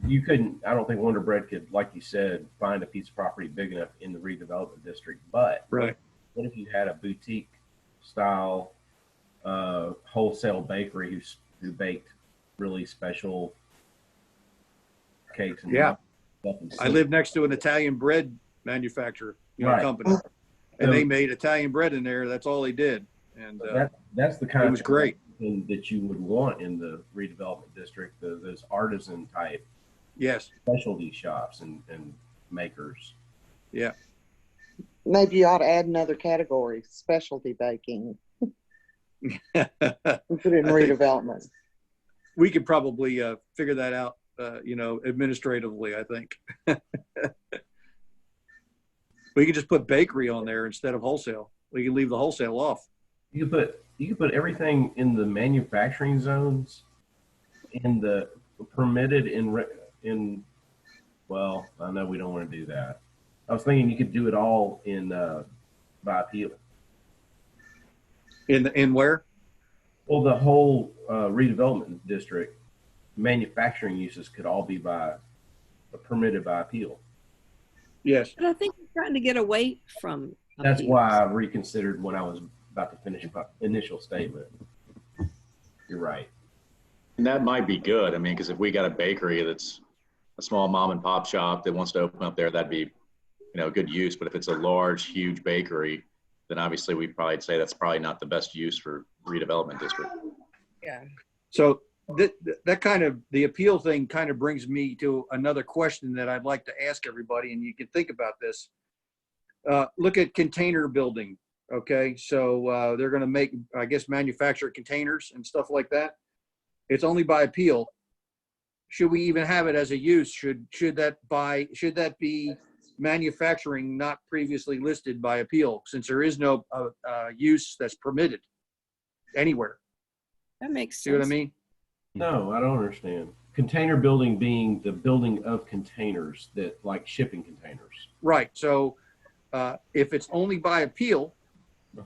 You couldn't, I don't think Wonder Bread could, like you said, find a piece of property big enough in the redevelopment district. But Right. what if you had a boutique style wholesale bakery who baked really special cakes and Yeah. stuff and I live next to an Italian bread manufacturer, Right. company, and they made Italian bread in there. That's all they did, and that's the kind it was great. thing that you would want in the redevelopment district, those artisan type Yes. specialty shops and makers. Yeah. Maybe you ought to add another category, specialty baking. And put it in redevelopment. We could probably figure that out, administratively, I think. We could just put bakery on there instead of wholesale. We can leave the wholesale off. You can put everything in the manufacturing zones, in the permitted in. Well, I know we don't want to do that. I was thinking you could do it all in by appeal. In where? Well, the whole redevelopment district manufacturing uses could all be permitted by appeal. Yes. But I think we're trying to get away from. That's appeals. why I reconsidered when I was about to finish my initial statement. You're right. And that might be good. I mean, because if we got a bakery that's a small mom and pop shop that wants to open up there, that'd be, good use. But if it's a large, huge bakery, then obviously we'd probably say that's probably not the best use for redevelopment district. Yeah. So that kind of, the appeal thing kind of brings me to another question that I'd like to ask everybody, and you can think about this. Look at container building. Okay. So they're going to make, I guess, manufacture containers and stuff like that. It's only by appeal. Should we even have it as a use? Should that be manufacturing not previously listed by appeal, since there is no use that's permitted anywhere? That makes sense. See what I mean? No, I don't understand. Container building being the building of containers, that like shipping containers. Right. So if it's only by appeal,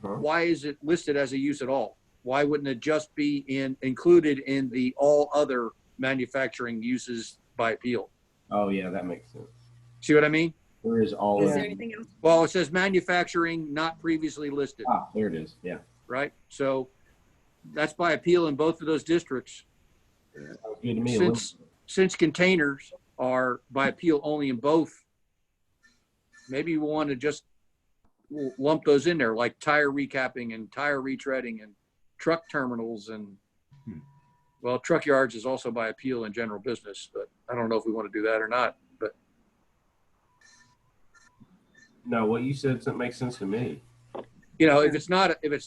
why is it listed as a use at all? Why wouldn't it just be included in the all other manufacturing uses by appeal? Oh, yeah, that makes sense. See what I mean? Where is all Is of there it? anything else? Well, it says manufacturing not previously listed, Ah, there it is. Yeah. right? So that's by appeal in both of those districts. Sounds good to me. Since containers are by appeal only in both, maybe we want to just lump those in there, like tire recapping and tire retreading and truck terminals and, well, truck yards is also by appeal in general business, but I don't know if we want to do that or not. But No, what you said makes sense to me. you know, if it's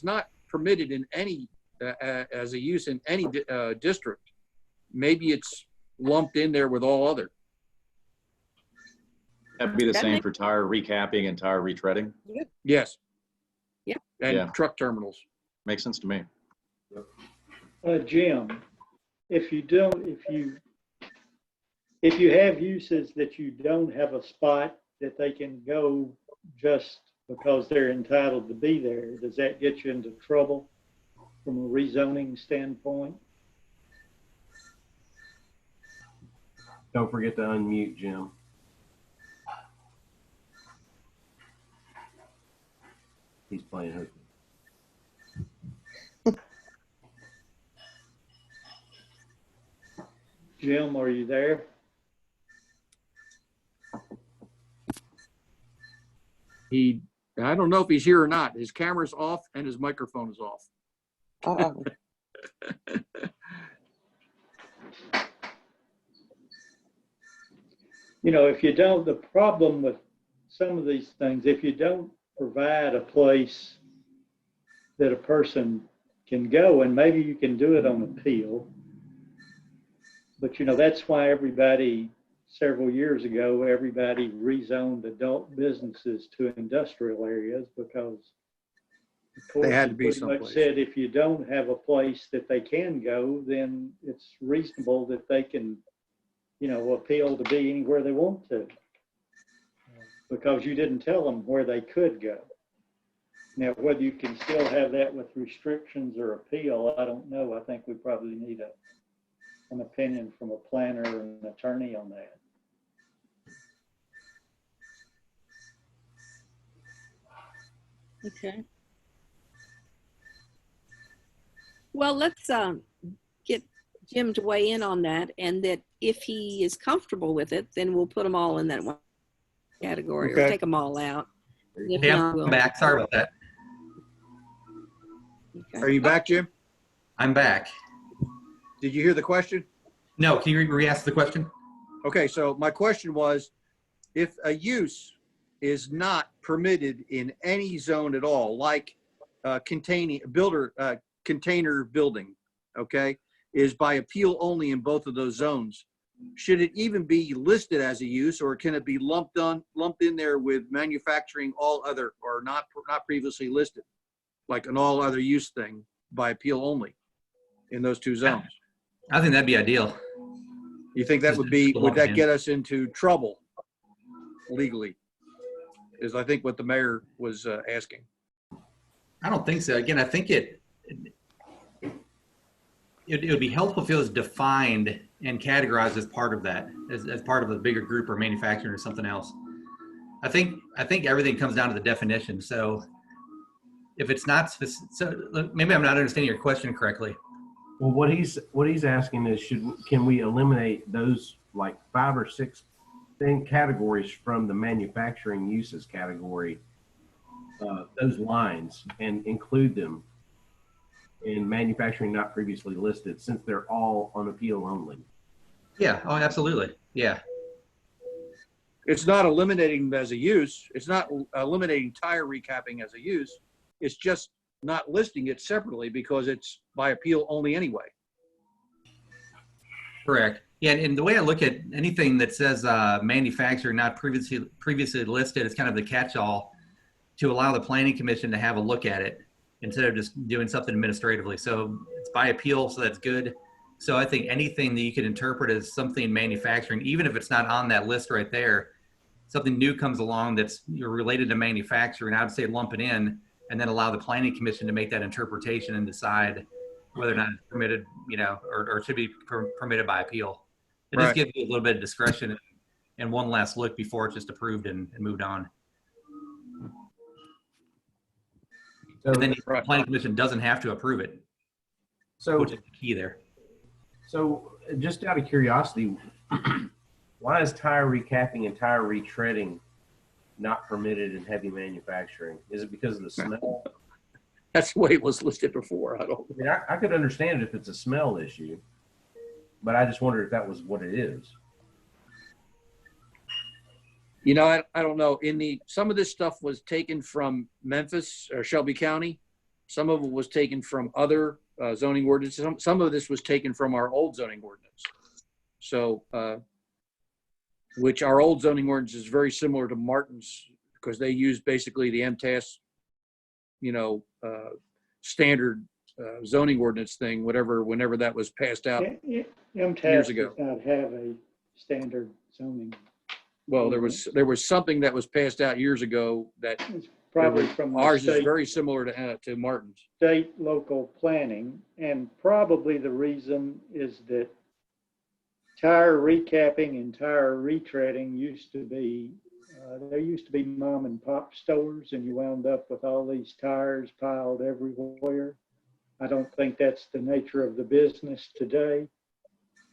not permitted in any as a use in any district, maybe it's lumped in there with all other. That'd be the same for tire recapping and tire retreading. Yes. Yep. And Yeah. truck terminals. Makes sense to me. Jim, if you have uses that you don't have a spot that they can go just because they're entitled to be there, does that get you into trouble from a rezoning standpoint? Don't forget to unmute, Jim. He's playing hooky. Jim, are you there? I don't know if he's here or not. His camera's off and his microphone is off. Uh-oh. You know, if you don't, the problem with some of these things, if you don't provide a place that a person can go, and maybe you can do it on appeal, but you know, that's why everybody, several years ago, everybody rezoned adult businesses to industrial areas, because of course, They had to it be pretty much someplace. said if you don't have a place that they can go, then it's reasonable that they can, you know, appeal to be anywhere they want to, because you didn't tell them where they could go. Now, whether you can still have that with restrictions or appeal, I don't know. I think we probably need an opinion from a planner and an attorney on that. Okay. Well, let's get Jim to weigh in on that, and that if he is comfortable with it, then we'll put them all in that one category, or Okay. take them all out. And if Hey, not, I'm we'll- back. Sorry about that. Okay. Are you back, Jim? I'm back. Did you hear the question? No, can you re-ask the question? Okay, so my question was, if a use is not permitted in any zone at all, like container building, okay, is by appeal only in both of those zones, should it even be listed as a use, or can it be lumped in there with manufacturing all other, or not previously listed, like an all other use thing by appeal only in those two zones? I think that'd be ideal. You think that would that get us into trouble legally? Is I think what the mayor was asking. I don't think so. Again, I think it would be helpful if it was defined and categorized as part of that, as part of a bigger group or manufacturing or something else. I think everything comes down to the definition. So if it's not so maybe I'm not understanding your question correctly. Well, what he's asking is, can we eliminate those like 5 or 6 categories from the manufacturing uses category, those lines, and include them in manufacturing not previously listed, since they're all on appeal only? Yeah. Oh, absolutely. Yeah. It's not eliminating them as a use. It's not eliminating tire recapping as a use. It's just not listing it separately because it's by appeal only anyway. Correct. Yeah, and the way I look at anything that says manufacturer not previously listed, it's kind of the catch-all to allow the planning commission to have a look at it instead of just doing something administratively. So it's by appeal, so that's good. So I think anything that you could interpret as something manufacturing, even if it's not on that list right there, something new comes along that's related to manufacturing, I would say lump it in. and then allow the planning commission to make that interpretation and decide whether or not it's permitted, or should be permitted by appeal. It just Right. gives you a little bit of discretion and one last look before it's just approved and moved on. And then the planning commission doesn't have to approve it, So, which is the key there. so just out of curiosity, why is tire recapping and tire retreading not permitted in heavy manufacturing? Is it because of the smell? That's the way it was listed before. I don't. I mean, I could understand it if it's a smell issue, but I just wondered if that was what it is. I don't know. Some of this stuff was taken from Memphis or Shelby County. Some of it was taken from other zoning ordinances. Some of this was taken from our old zoning ordinance. So, which our old zoning ordinance is very similar to Martin's because they use basically the MTS, standard zoning ordinance thing, whenever that was passed out MTS years ago. does not have a standard zoning. Well, there was something that was passed out years ago that It's probably from the ours is state, very similar to Martin's. state local planning, and probably the reason is that tire recapping and tire retreading used to be, there used to be mom and pop stores, and you wound up with all these tires piled everywhere. I don't think that's the nature of the business today,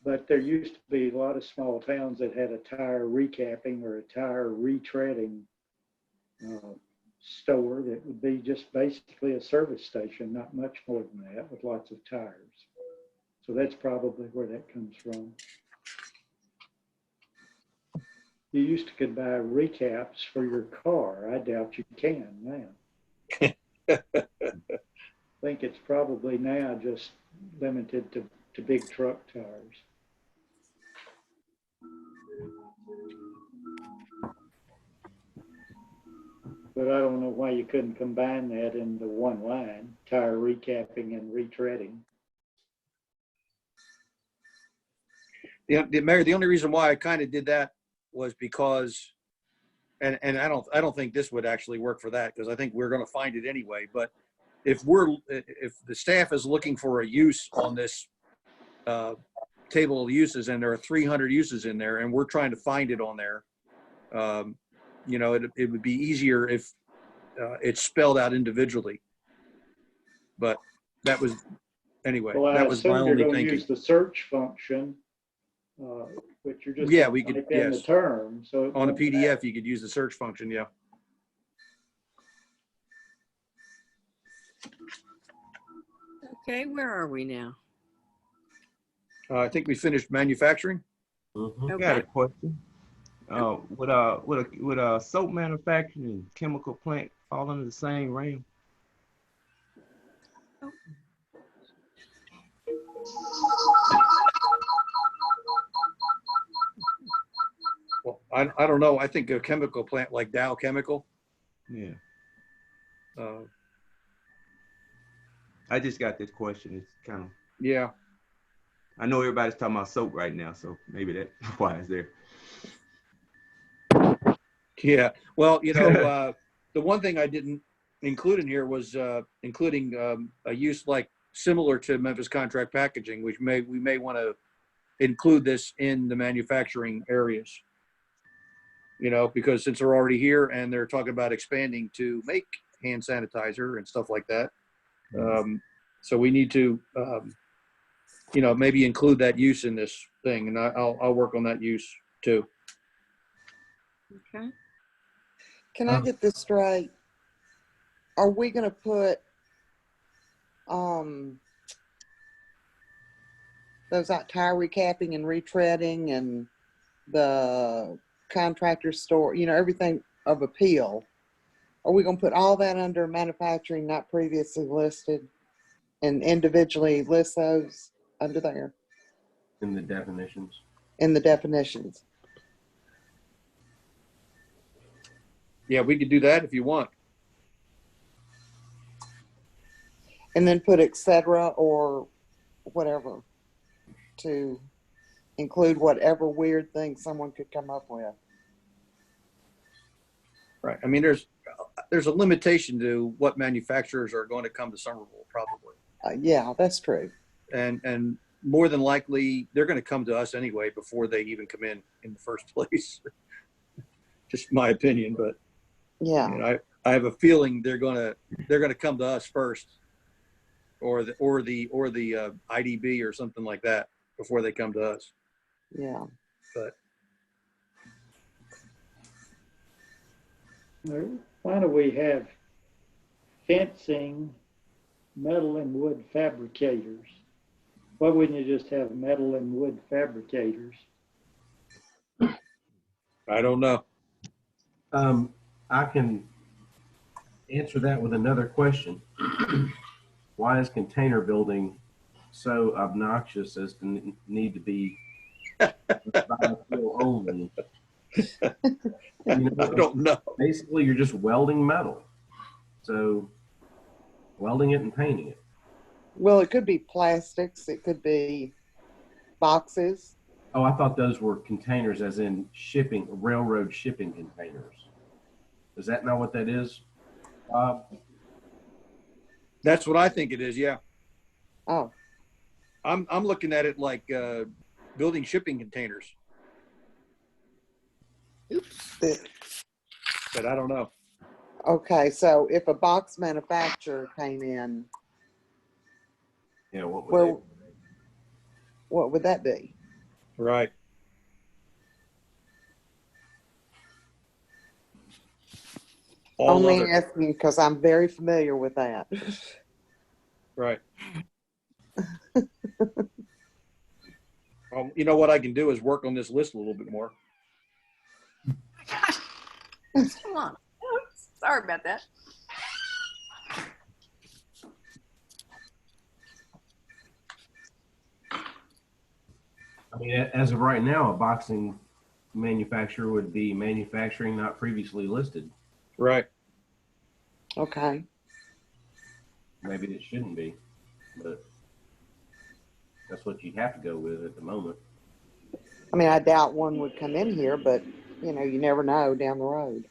but there used to be a lot of small towns that had a tire recapping or a tire retreading store that would be just basically a service station, not much more than that, with lots of tires. So that's probably where that comes from. You used to could buy recaps for your car. I doubt you can now. I think it's probably now just limited to big truck tires. But I don't know why you couldn't combine that into one line, tire recapping and retreading. Yeah, Mayor, the only reason why I kind of did that was because, and I don't think this would actually work for that because I think we're going to find it anyway. But if the staff is looking for a use on this table of uses, and there are 300 uses in there, and we're trying to find it on there, it would be easier if it's spelled out individually. But that was anyway. Well, That was my you're only going to thinking. use the search function, but you're just We could. type in the Yes. term. So On a PDF, you could use the search function. Yeah. Okay, where are we now? I think we finished manufacturing. Mm-hmm. I got a Okay. question. Would a soap manufacturing and chemical plant fall under the same realm? Well, I don't know. I think a chemical plant like Dow Chemical. Yeah, Uh, I just got this question. It's kind of, yeah. I know everybody's talking about soap right now, so maybe that's why it's there. Yeah. Well, the one thing I didn't include in here was including a use like similar to Memphis Contract Packaging, which we may want to include this in the manufacturing areas. Because since they're already here and they're talking about expanding to make hand sanitizer and stuff like that. So we need to, maybe include that use in this thing, and I'll work on that use too. Okay. Can I get this straight? Are we gonna put those like tire recapping and retreading and the contractor store, everything of appeal? Are we gonna put all that under manufacturing not previously listed and individually list those under there In the definitions. in the definitions? Yeah, we could do that if you want. And then put et cetera or whatever to include whatever weird thing someone could come up with. Right. I mean, there's there's a limitation to what manufacturers are going to come to Somerville, probably. Yeah, that's true. And more than likely, they're going to come to us anyway before they even come in the first place. Just my opinion, but Yeah. you know, I have a feeling they're going to come to us first, or the IDB or something like that before they come to us. Yeah. But Why don't we have fencing, metal and wood fabricators? Why wouldn't you just have metal and wood fabricators? I don't know. I can answer that with another question. Why is container building so obnoxious as to need to be biofuel only? I don't know. Basically, you're just welding metal. So welding it and painting it. Well, it could be plastics. It could be boxes. Oh, I thought those were containers as in shipping, railroad shipping containers. Is that not what that is, Bob? That's what I think it is. Yeah. Oh. I'm looking at it like building shipping containers. But I don't know. Okay, so if a box manufacturer came in, Yeah, what would well, what would that be? Right. Only asking because I'm very familiar with that. Right. You know what I can do is work on this list a little bit more. Come on. Sorry about that. I mean, as of right now, a boxing manufacturer would be manufacturing not previously listed. Right. Okay. Maybe it shouldn't be, but that's what you have to go with at the moment. I mean, I doubt one would come in here, but you know, you never know down the road.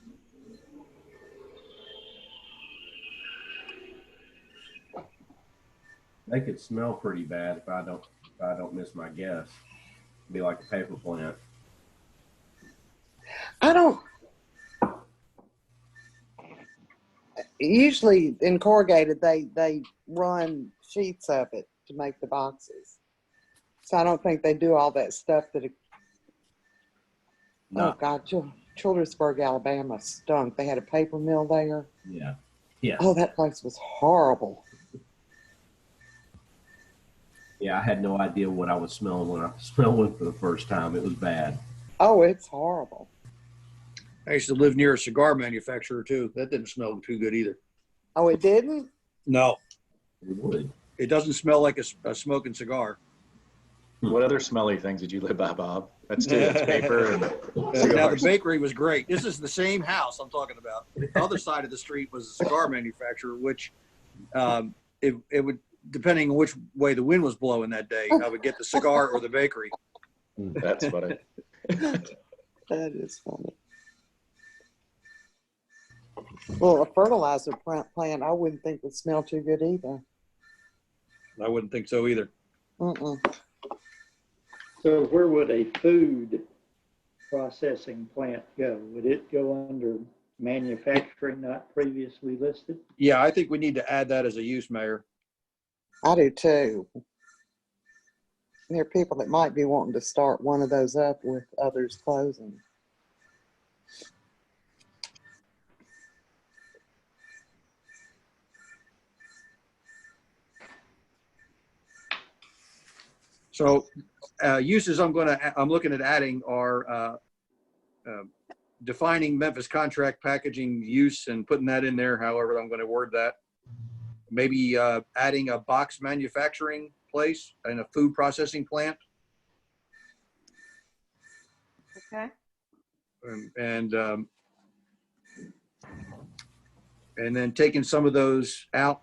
They could smell pretty bad if I don't miss my guess. It'd be like a paper plant. I don't. Usually in corrugated, they run sheets of it to make the boxes. So I don't think they do all that stuff that. No. Oh God, Childersburg, Alabama stunk. They had a paper mill there. Yeah. Yeah. Oh, that place was horrible. Yeah, I had no idea what I was smelling when I smelled one for the first time. It was bad. Oh, it's horrible. I used to live near a cigar manufacturer too. That didn't smell too good either. Oh, it didn't? No. It would. It doesn't smell like a smoking cigar. What other smelly things did you live by, Bob? That's two. That's paper and Now the cigars. bakery was great. This is the same house I'm talking about. The other side of the street was a cigar manufacturer, which it would, depending on which way the wind was blowing that day, I would get the cigar or the bakery. That's funny. That is funny. Well, a fertilizer plant, I wouldn't think would smell too good either. I wouldn't think so either. Mm-mm. So where would a food processing plant go? Would it go under manufacturing not previously listed? Yeah, I think we need to add that as a use, Mayor. I do too. There are people that might be wanting to start one of those up with others closing. So uses I'm looking at adding are defining Memphis contract packaging use and putting that in there, however I'm going to word that. Maybe adding a box manufacturing place and a food processing plant. Okay. And then taking some of those out.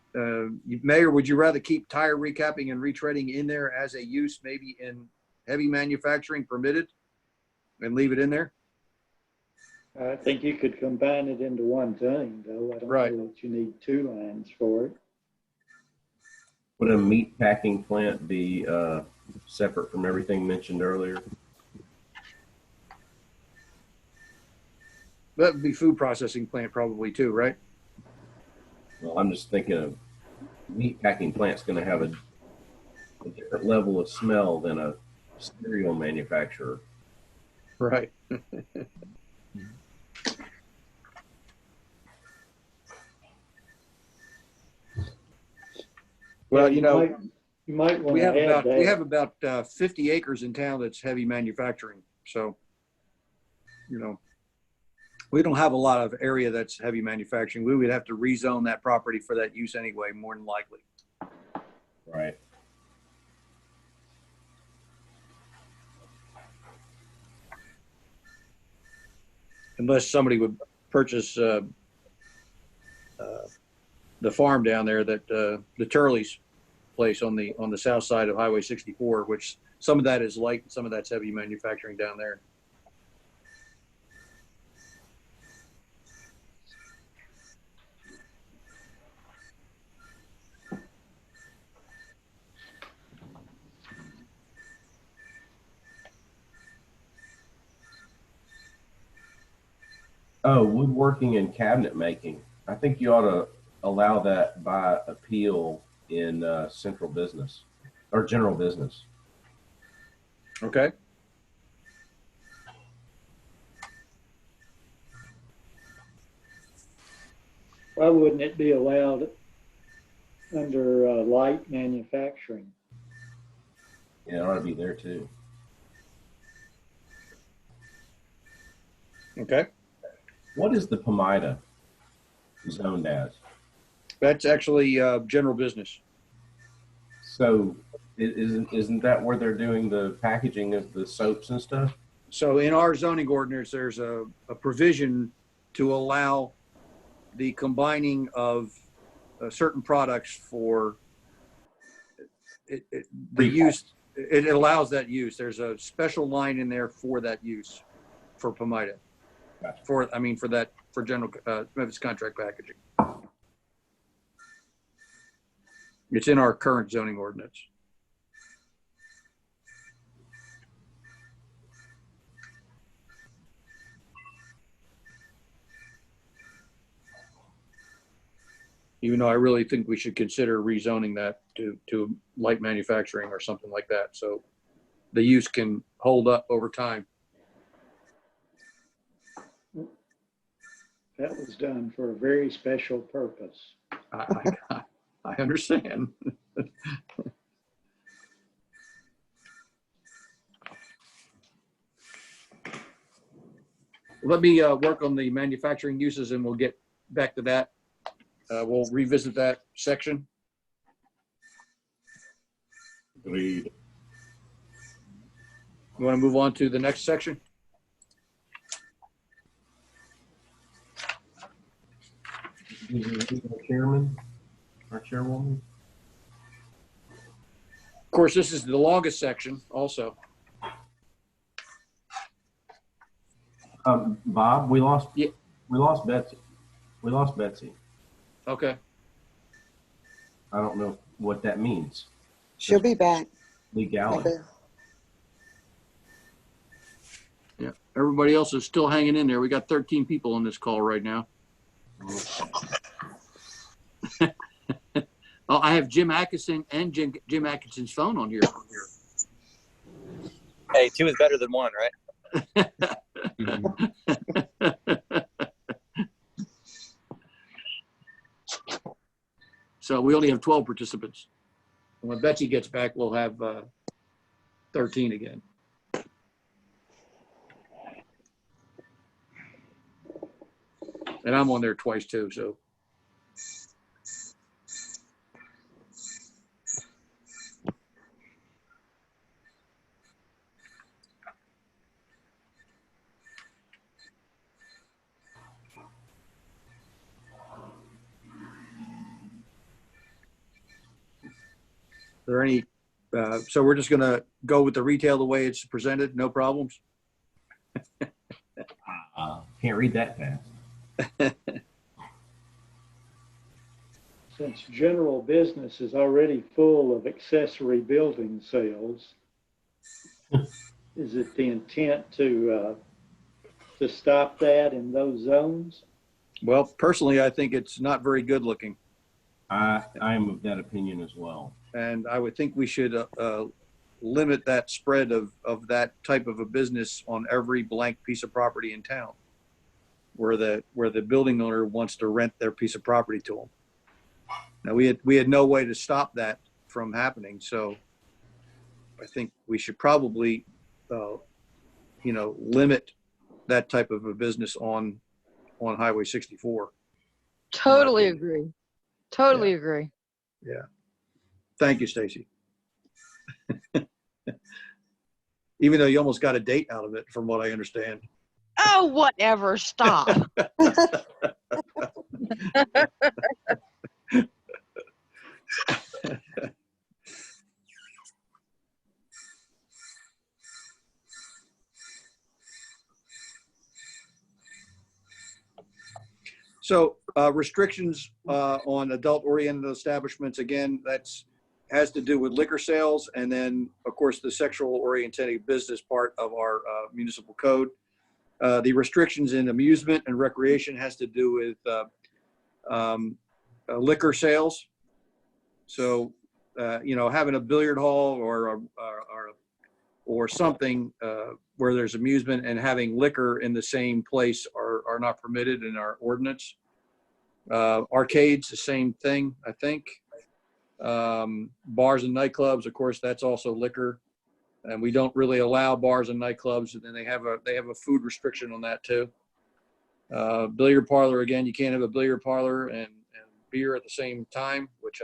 Mayor, would you rather keep tire recapping and retreading in there as a use, maybe in heavy manufacturing permitted, and leave it in there? I think you could combine it into one thing, though. I don't Right. know that you need two lines for it. Would a meat packing plant be separate from everything mentioned earlier? That would be food processing plant probably too, right? Well, I'm just thinking a meat packing plant's going to have a different level of smell than a cereal manufacturer. Right. Well, you know, you might want we to have add that. we have about 50 acres in town that's heavy manufacturing. So, you know, we don't have a lot of area that's heavy manufacturing. We would have to rezone that property for that use anyway, more than likely. Right. Unless somebody would purchase the farm down there that the Turley's place on the south side of Highway 64, which some of that is light and some of that's heavy manufacturing down there. Oh, woodworking and cabinet making. I think you ought to allow that by appeal in central business or general business. Okay. Why wouldn't it be allowed under light manufacturing? Yeah, it ought to be there too. Okay. What is the Pomida zoned as? That's actually general business. So isn't that where they're doing the packaging of the soaps and stuff? So in our zoning ordinance, there's a provision to allow the combining of certain products for the use. It allows that use. There's a special line in there for that use for Pomida. Gotcha. For general Memphis contract packaging. It's in our current zoning ordinance. Even though I really think we should consider rezoning that to light manufacturing or something like that, so the use can hold up over time. That was done for a very special purpose. I understand. Let me work on the manufacturing uses and we'll get back to that. We'll revisit that section. Agreed. You want to move on to the next section? Our chairman, our chairwoman. Of course, this is the longest section also. Bob, we lost Betsy. We lost Betsy. Okay. I don't know what that means. She'll be back. Legality. Okay. Yeah. Everybody else is still hanging in there. We got 13 people on this call right now. Oh, I have Jim Atkinson and Jim Atkinson's phone on here. Hey, two is better than one, right? So we only have 12 participants. When Betsy gets back, we'll have 13 again. And I'm on there twice too, so. Are there any, so we're just gonna go with the retail the way it's presented, no problems? Can't read that fast. Since general business is already full of accessory building sales, is it the intent to stop that in those zones? Well, personally, I think it's not very good looking. I am of that opinion as well. And I would think we should limit that spread of that type of a business on every blank piece of property in town where the building owner wants to rent their piece of property to them. Now, we had no way to stop that from happening. So I think we should probably, limit that type of a business on Highway 64. Totally agree. Totally agree. Yeah. Thank you, Stacy. Even though you almost got a date out of it, from what I understand. Oh, whatever. Stop. So restrictions on adult-oriented establishments, again, has to do with liquor sales, and then, of course, the sexual-oriented business part of our municipal code. The restrictions in amusement and recreation has to do with liquor sales. So, having a billiard hall or something where there's amusement and having liquor in the same place are not permitted in our ordinance. Arcades, the same thing, I think. Bars and nightclubs, of course, that's also liquor, and we don't really allow bars and nightclubs. And then they have a food restriction on that too. Billiard parlor, again, you can't have a billiard parlor and beer at the same time, which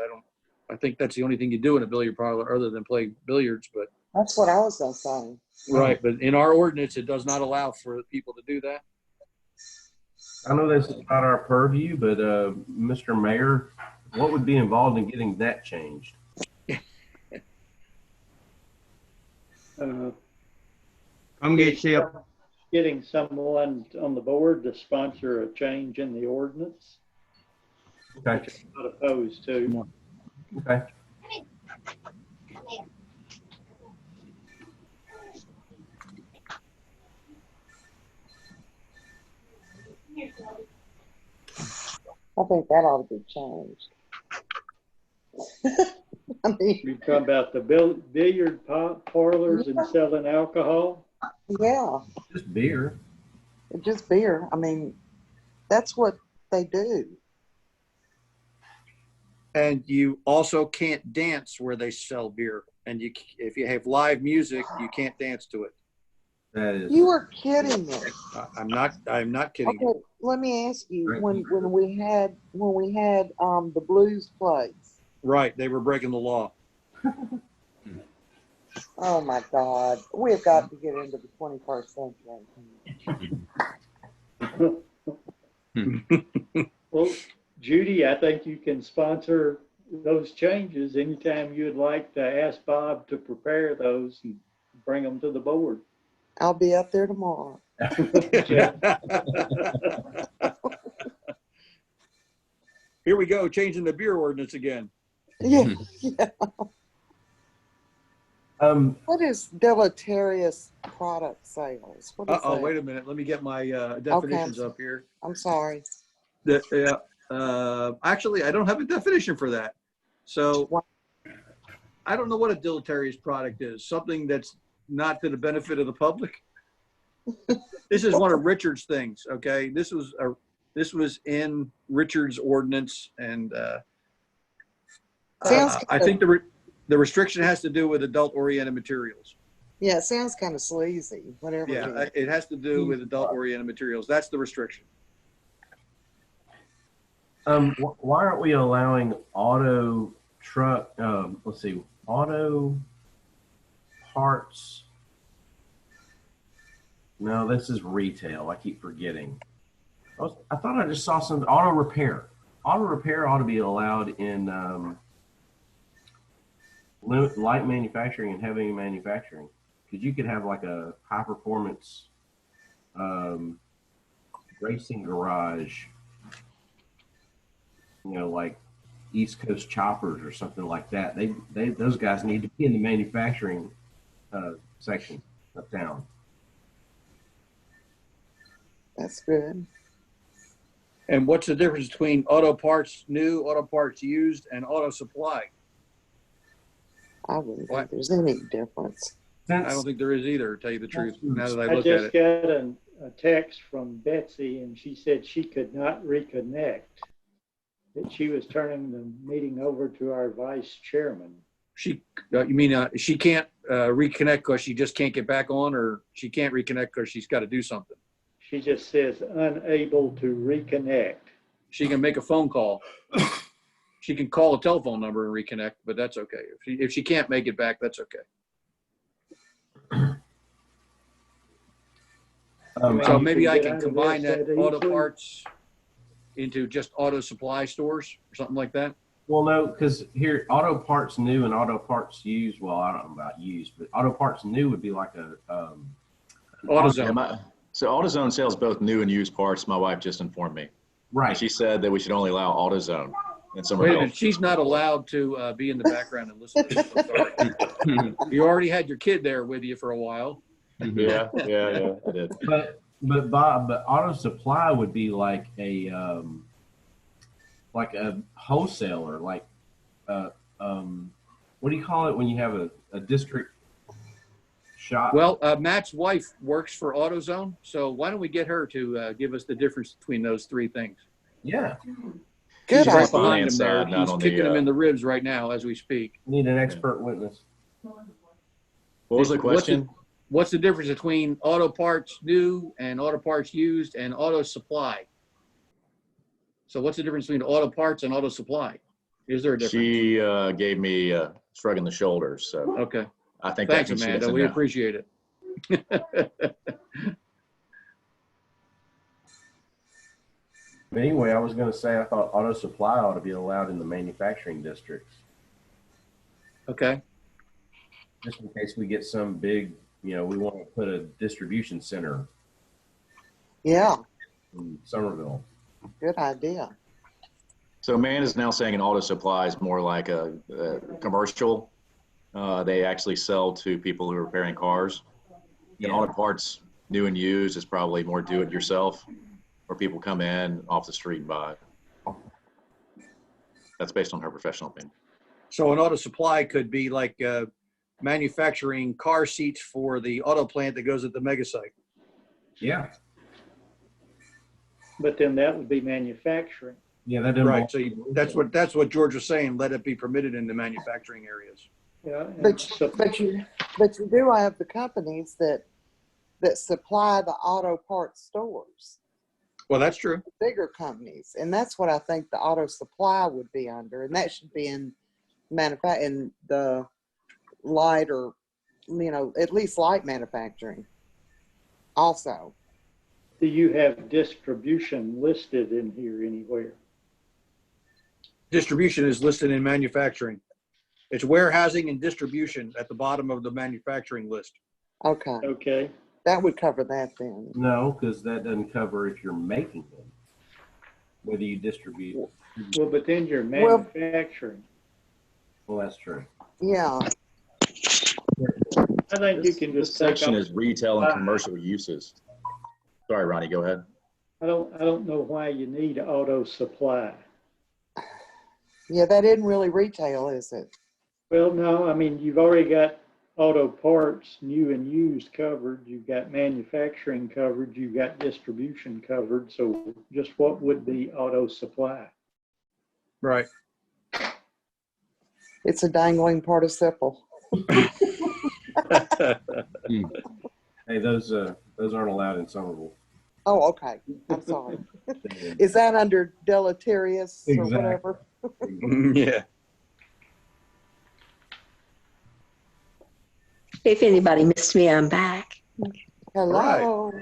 I think that's the only thing you do in a billiard parlor other than play billiards. But That's what I was gonna say. right, but in our ordinance, it does not allow for people to do that. I know this is not our purview, but Mr. Mayor, what would be involved in getting that changed? Come get Chip. Getting someone on the board to sponsor a change in the ordinance, Okay. which I'm not opposed to. Okay. I think that ought to be changed. I mean, You talking about the billiard parlors and selling alcohol? yeah, Just beer. just beer. I mean, that's what they do. And you also can't dance where they sell beer. And if you have live music, you can't dance to it. That is. You are kidding me. I'm not kidding. Okay, let me ask you, when we had the blues place. Right, they were breaking the law. Oh my God, we've got to get into the 21st century. Well, Judy, I think you can sponsor those changes anytime you'd like to ask Bob to prepare those and bring them to the board. I'll be up there tomorrow. Here we go, changing the beer ordinance again. Yeah. Yeah. What is deleterious product sales? What is that? Wait a minute. Let me get my definitions up here. I'm sorry. Actually, I don't have a definition for that. So I don't know what a deleterious product is. Something that's not to the benefit of the public. This is one of Richard's things. Okay, this was in Richard's ordinance, and I think the restriction has to do with adult-oriented materials. Yeah, it sounds kind of sleazy. Whatever. Yeah, it has to do with adult-oriented materials. That's the restriction. Why aren't we allowing auto parts? No, this is retail. I keep forgetting. I thought I just saw some auto repair. Auto repair ought to be allowed in light manufacturing and heavy manufacturing, because you could have like a high performance racing garage, like East Coast Choppers or something like that. Those guys need to be in the manufacturing section of town. That's good. And what's the difference between auto parts new, auto parts used, and auto supply? I wouldn't think there's any difference. I don't think there is either, to tell you the truth, now that I I look at just it. got a text from Betsy, and she said she could not reconnect, that she was turning the meeting over to our vice chairman. She can't reconnect because she just can't get back on, or she can't reconnect because she's got to do something? She just says unable to reconnect. She can make a phone call. She can call a telephone number and reconnect, but that's okay. If she can't make it back, that's okay. So maybe I can combine that auto parts into just auto supply stores or something like that. Well, no, because here, auto parts new and auto parts used. Well, I don't know about used, but auto parts new would be like a AutoZone. So AutoZone sells both new and used parts. My wife just informed me. Right. And she said that we should only allow AutoZone and somewhere Wait a else. minute, she's not allowed to be in the background and listen to this. I'm sorry. You already had your kid there with you for a while. Yeah, I did. But Bob, but auto supply would be like a wholesaler, like what do you call it when you have a district shop? Well, Matt's wife works for AutoZone, so why don't we get her to give us the difference between those three things? Yeah. Good She's idea. right behind him there. Not He's on kicking the, him in the ribs right now as we speak. Need an expert witness. What was the question? What's the difference between auto parts new and auto parts used and auto supply? So what's the difference between auto parts and auto supply? Is there a difference? She gave me shrugging the shoulders. So Okay. I think Thanks, that means she Amanda. doesn't We know. appreciate it. But anyway, I was going to say I thought auto supply ought to be allowed in the manufacturing districts, Okay. just in case we get some big, we want to put a distribution center Yeah, in Somerville. good idea. So man is now saying an auto supply is more like a commercial. They actually sell to people who are repairing cars. And auto parts, new and used, is probably more do it yourself, where people come in off the street and buy. That's based on her professional opinion. So an auto supply could be like manufacturing car seats for the auto plant that goes at the mega site. Yeah. But then that would be manufacturing. Yeah, that didn't. Right. So that's what George was saying. Let it be permitted in the manufacturing areas. Yeah. But you do have the companies that supply the auto parts stores, Well, that's true. bigger companies, and that's what I think the auto supply would be under, and that should be in in the light, or at least light manufacturing also. Do you have distribution listed in here anywhere? Distribution is listed in manufacturing. It's warehousing and distribution at the bottom of the manufacturing list. Okay, Okay. that would cover that then. No, because that doesn't cover if you're making them, whether you distribute. Well, but then you're Well- manufacturing. Well, that's true. Yeah, I think you can This just take section off. is retail and commercial uses. Sorry, Ronnie, go ahead. I don't know why you need auto supply. yeah, that isn't really retail, is it? Well, no, I mean, you've already got auto parts, new and used covered. You've got manufacturing covered. You've got distribution covered. So just what would be auto supply? Right. It's a dangling participle. Hey, those aren't allowed in Somerville. Oh, okay. I'm sorry. Is that under deleterious or Exactly. whatever? Yeah. If anybody missed me, I'm back. Hello.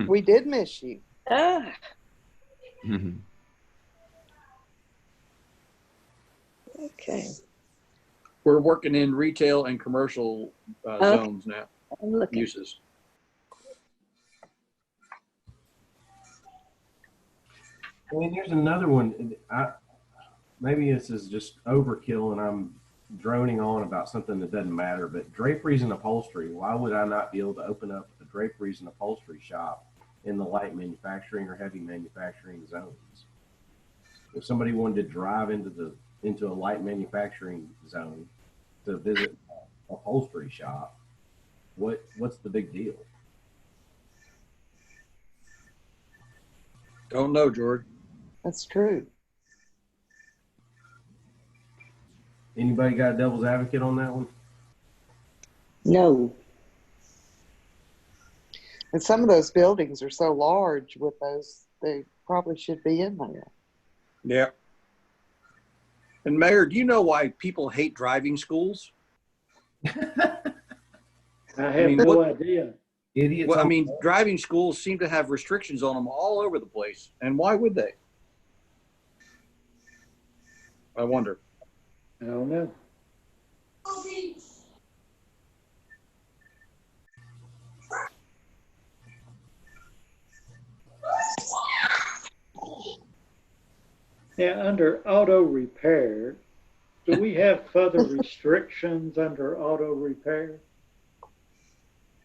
We did miss you. Ah, okay. We're working in retail and commercial zones now, I'm looking. uses. And here's another one. Maybe this is just overkill and I'm droning on about something that doesn't matter, but draperies and upholstery, why would I not be able to open up a draperies and upholstery shop in the light manufacturing or heavy manufacturing zones? If somebody wanted to drive into a light manufacturing zone to visit a upholstery shop, what's the big deal? Don't know, George. That's true. Anybody got a devil's advocate on that one? No. And some of those buildings are so large with those, they probably should be in there. Yeah. And Mayor, do you know why people hate driving schools? I have no idea. Idiots. Well, I mean, driving schools seem to have restrictions on them all over the place. And why would they? I wonder. I don't know. Now, under auto repair, do we have further restrictions under auto repair?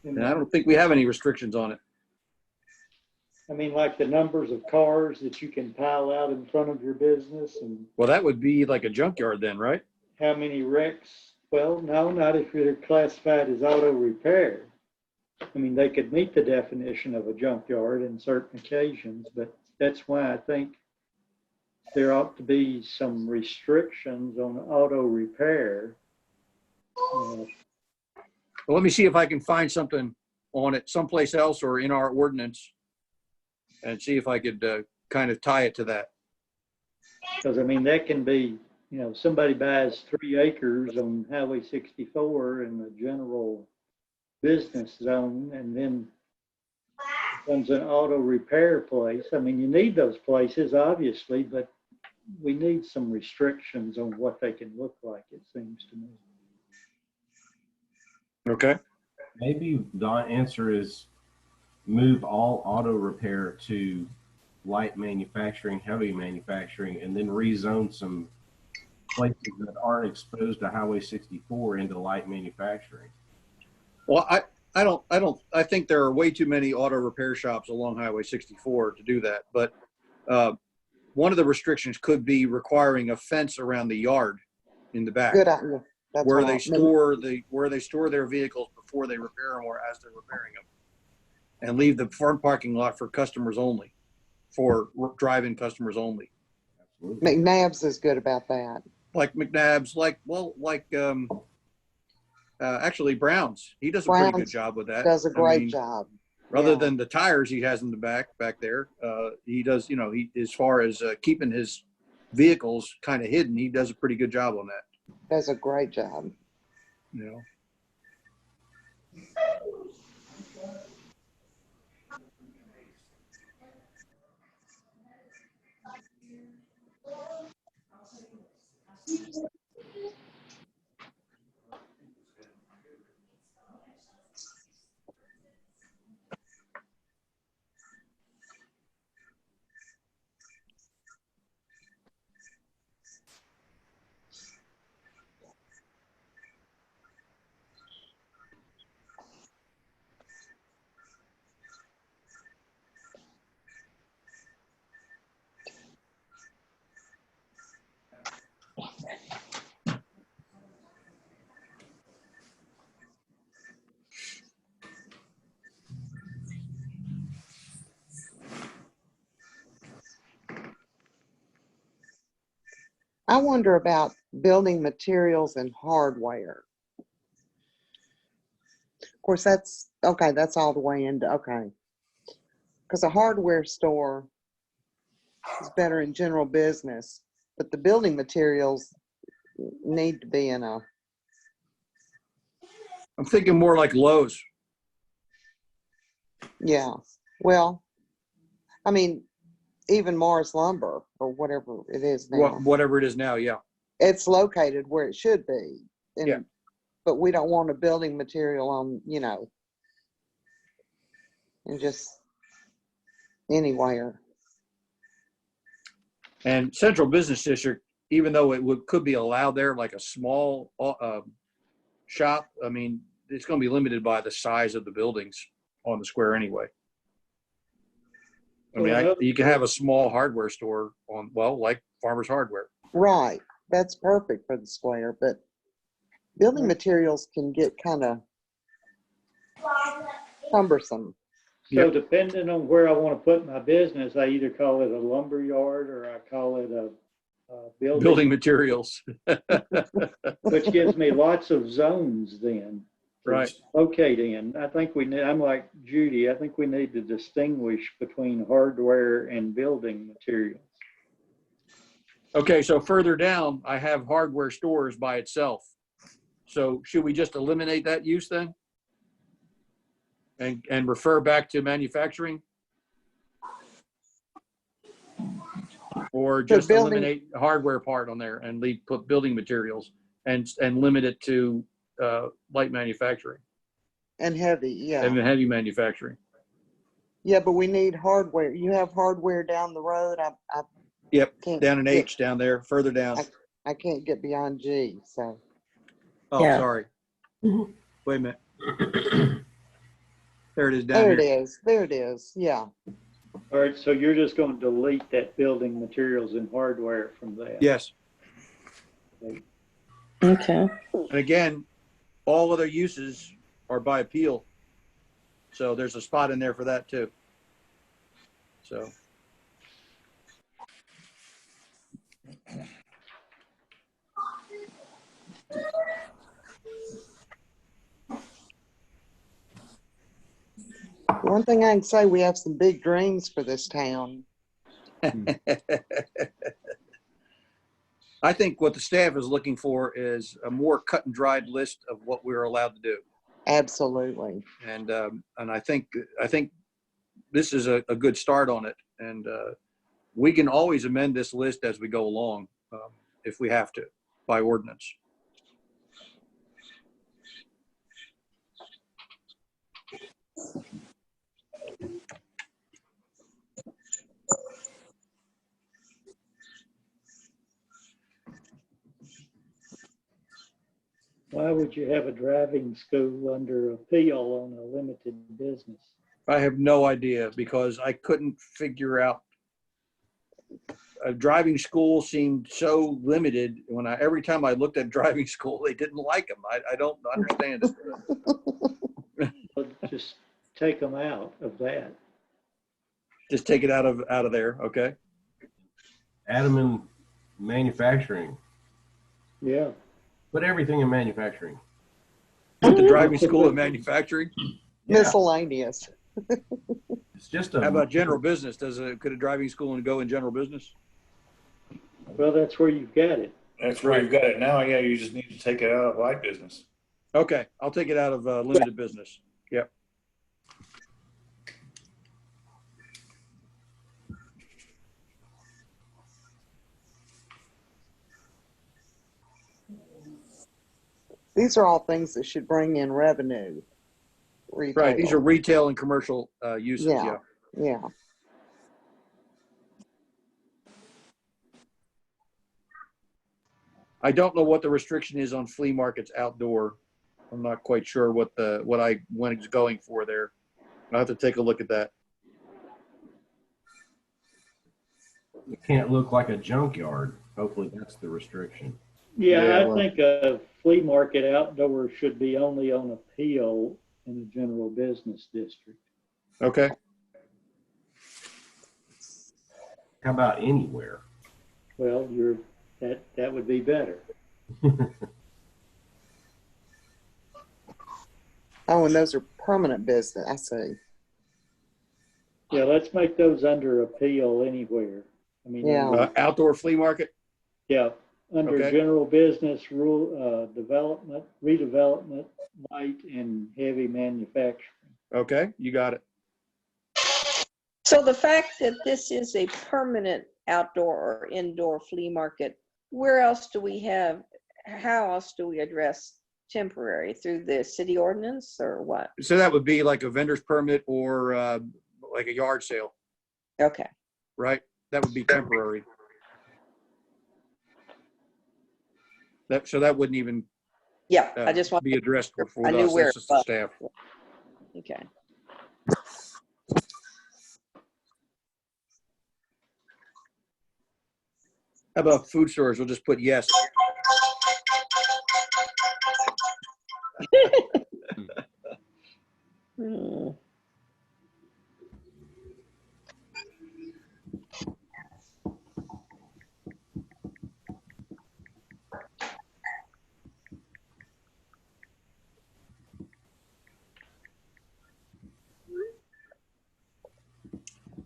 And I don't think we have any restrictions on it. I mean, like the numbers of cars that you can pile out in front of your business and Well, that would be like a junkyard then, right? how many wrecks? Well, no, not if they're classified as auto repair. I mean, they could meet the definition of a junkyard in certain occasions, but that's why I think there ought to be some restrictions on auto repair. Well, let me see if I can find something on it someplace else or in our ordinance and see if I could kind of tie it to that. Because, I mean, that can be, you know, somebody buys 3 acres on Highway 64 in the general business zone and then becomes an auto repair place. I mean, you need those places, obviously, but we need some restrictions on what they can look like, it seems to me. Okay. Maybe the answer is move all auto repair to light manufacturing, heavy manufacturing, and then rezone some places that aren't exposed to Highway 64 into light manufacturing. Well, I think there are way too many auto repair shops along Highway 64 to do that. But one of the restrictions could be requiring a fence around the yard in the back. Good idea. That's where what they store their vehicles before they repair them or as they're repairing them, and leave the front parking lot for customers only, for drive-in customers only. McNabb's is good about that. Like McNabb's, actually Brown's. He does a Brown's pretty good job with that. does a great job. Rather than the tires he has in the back there, he does. You know, as far as keeping his vehicles kind of hidden, he does a pretty good job on that. Does a great job. You know. I wonder about building materials and hardware. Of course, that's okay. That's all the way into, okay. Because a hardware store is better in general business, but the building materials need to be in a. I'm thinking more like Lowe's. Yeah. Well, I mean, even Morris Lumber or whatever it is now. Whatever it is now, yeah. It's located where it should be. And, yeah. But we don't want a building material on, you know, and just anywhere. And central business district, even though could be allowed there, like a small shop, I mean, it's going to be limited by the size of the buildings on the square anyway. I mean, you can have a small hardware store on, well, like Farmers Hardware. Right. That's perfect for the square, but building materials can get kind of cumbersome. So depending on where I want to put my business, I either call it a lumber yard or I call it a Building materials. which gives me lots of zones then. to Right. Locate in. I think I'm like Judy, I think we need to distinguish between hardware and building materials. Okay, so further down, I have hardware stores by itself. So should we just eliminate that use then? And refer back to manufacturing? Or just eliminate the hardware part on there and put building materials and limit it to light manufacturing? And heavy, yeah. And heavy manufacturing. Yeah, but we need hardware. You have hardware down the road. Yep, down an H down there, further down. I can't get beyond G, so. Oh, Yeah. sorry. Wait a minute. There it is down There here. it is. There it is. Yeah. All right, so you're just going to delete that building materials and hardware from that? Yes. Okay. And again, all other uses are by appeal. So there's a spot in there for that too. So. One thing I can say, we have some big dreams for this town. I think what the staff is looking for is a more cut and dried list of what we're allowed to do. Absolutely. And I think this is a good start on it. And we can always amend this list as we go along if we have to by ordinance. Why would you have a driving school under appeal on a limited business? I have no idea because I couldn't figure out. A driving school seemed so limited when every time I looked at driving school, they didn't like them. I don't understand it. Well, just take them out of that. Just take it out of there, okay? Add them in manufacturing. Yeah. Put everything in manufacturing. Put the driving school in manufacturing. Yeah. Miscellaneous. It's just How about general business? Could a driving school go in general business? Well, that's where you've got it. That's where you've got it now. Yeah, you just need to take it out of light business. Okay, I'll take it out of limited business. Yep. These are all things that should bring in revenue. Retail. Right, these are retail and commercial uses, yeah. Yeah. I don't know what the restriction is on flea markets outdoor. I'm not quite sure what I was going for there. I'll have to take a look at that. It can't look like a junkyard. Hopefully that's the restriction. Yeah, I think a flea market outdoor should be only on appeal in the general business district. Okay. How about anywhere? Well, that would be better. Oh, and those are permanent business. I see. Yeah, let's make those under appeal anywhere. I mean, outdoor flea market? Yeah, under Okay. general business, rule, development, redevelopment, light and heavy manufacturing. Okay, you got it. So the fact that this is a permanent outdoor or indoor flea market, where else do we have, how else do we address temporary? Through the city ordinance or what? So that would be like a vendor's permit or like a yard sale, Okay. right? That would be temporary. So that wouldn't even Yeah, I just want be addressed before I knew us. where That's it just the was. staff. Okay. How about food stores? We'll just put yes. Hmm.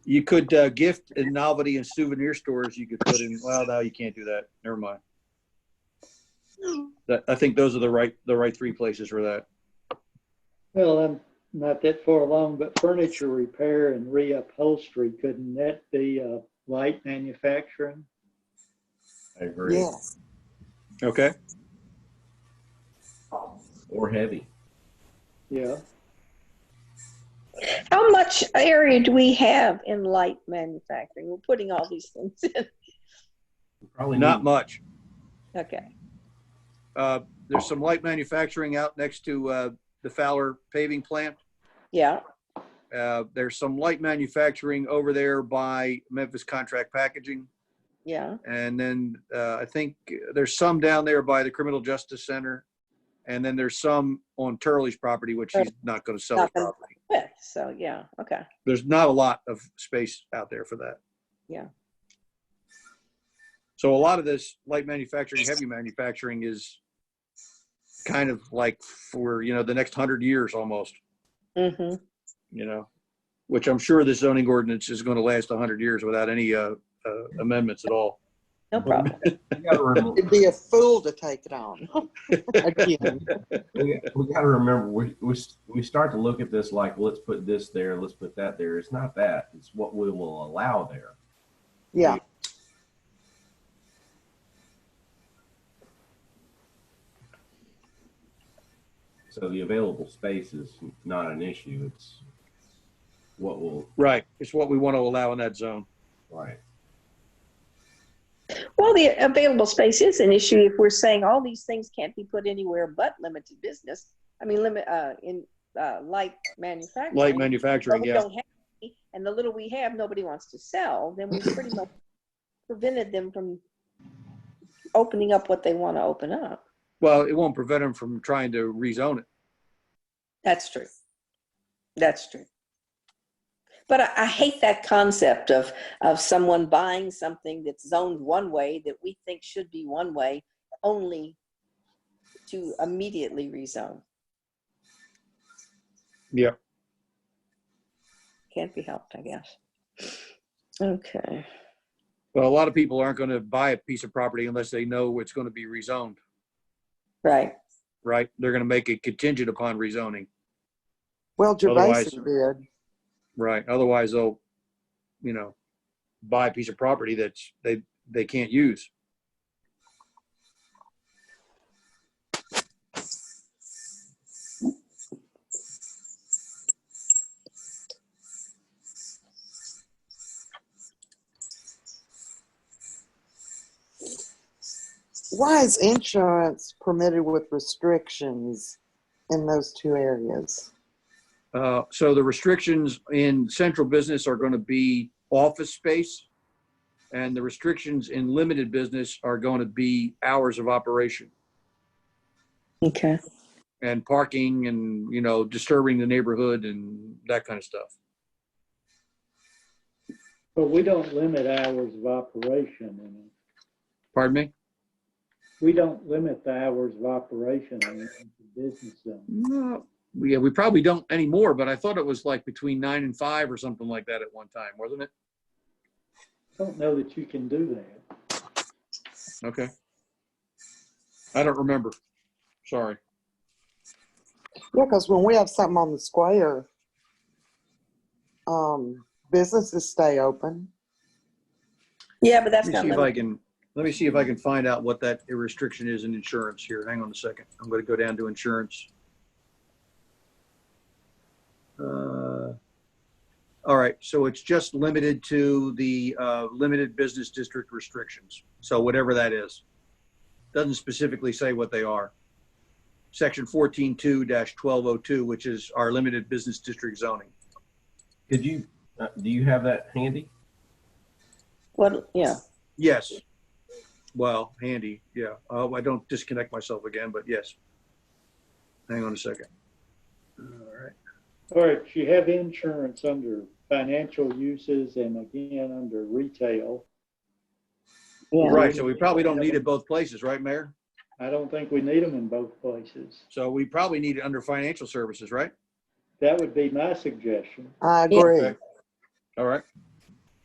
You could gift and novelty and souvenir stores. You could put in. Well, no, you can't do that. Never mind. I think those are the right three places for that. Well, I'm not that far along, but furniture repair and reupholstery, couldn't that be light manufacturing? I agree. Yes. Okay. Or heavy. Yeah. How much area do we have in light manufacturing? We're putting all these things in. Probably Not much. Okay. There's some light manufacturing out next to the Fowler paving plant. Yeah. There's some light manufacturing over there by Memphis Contract Packaging. Yeah. And then I think there's some down there by the Criminal Justice Center. And then there's some on Turley's property, which he's not going to sell his Not gonna property. fit, so yeah. Okay. There's not a lot of space out there for that. Yeah. So a lot of this light manufacturing, heavy manufacturing is kind of like for, the next 100 years almost, Mm-hmm. Which I'm sure the zoning ordinance is going to last 100 years without any amendments at all. No problem. It'd be a fool to take it on. Again. We got to remember, we start to look at this like, let's put this there, let's put that there. It's not that. It's what we will allow there. Yeah. So the available space is not an issue. It's what will. Right. It's what we want to allow in that zone. Right. Well, the available space is an issue if we're saying all these things can't be put anywhere but limited business. I mean, light manufacturing. Light manufacturing, But we yeah. don't have any, and the little we have, nobody wants to sell. Then we pretty much prevented them from opening up what they want to open up. Well, it won't prevent them from trying to rezone it. That's true. That's true. But I hate that concept of someone buying something that's zoned one way that we think should be one way, only to immediately rezone. Yeah. Can't be helped, I guess. Okay. Well, a lot of people aren't going to buy a piece of property unless they know it's going to be rezoned. Right. Right. They're going to make it contingent upon rezoning. Well, Otherwise- Gervaison did. Right. Otherwise, they'll, buy a piece of property that's they can't use. Why is insurance permitted with restrictions in those two areas? So the restrictions in central business are going to be office space, and the restrictions in limited business are going to be hours of operation Okay. and parking and, disturbing the neighborhood and that kind of stuff. But we don't limit hours of operation. Pardon me? We don't limit the hours of operation in the business zone. No. Yeah, we probably don't anymore, but I thought it was like between 9 and 5 or something like that at one time, wasn't it? I don't know that you can do that. Okay. I don't remember. Sorry. Yeah, because when we have something on the square, businesses stay open. Yeah, but that's Let me not see if limited. let me see if I can find out what that restriction is in insurance here. Hang on a second. I'm going to go down to insurance. All right, so it's just limited to the limited business district restrictions. So whatever that is. doesn't specifically say what they are. Section 14.2-1202, which is our limited business district zoning. Could you, do you have that handy? What, yeah. Yes. Well, handy, yeah. I don't disconnect myself again, but yes. Hang on a second. All right. All right, you have insurance under financial uses and again under retail. Yeah. Right, so we probably don't need it both places, right, Mayor? I don't think we need them in both places. So we probably need it under financial services, right? That would be my suggestion. I agree. Okay. All right.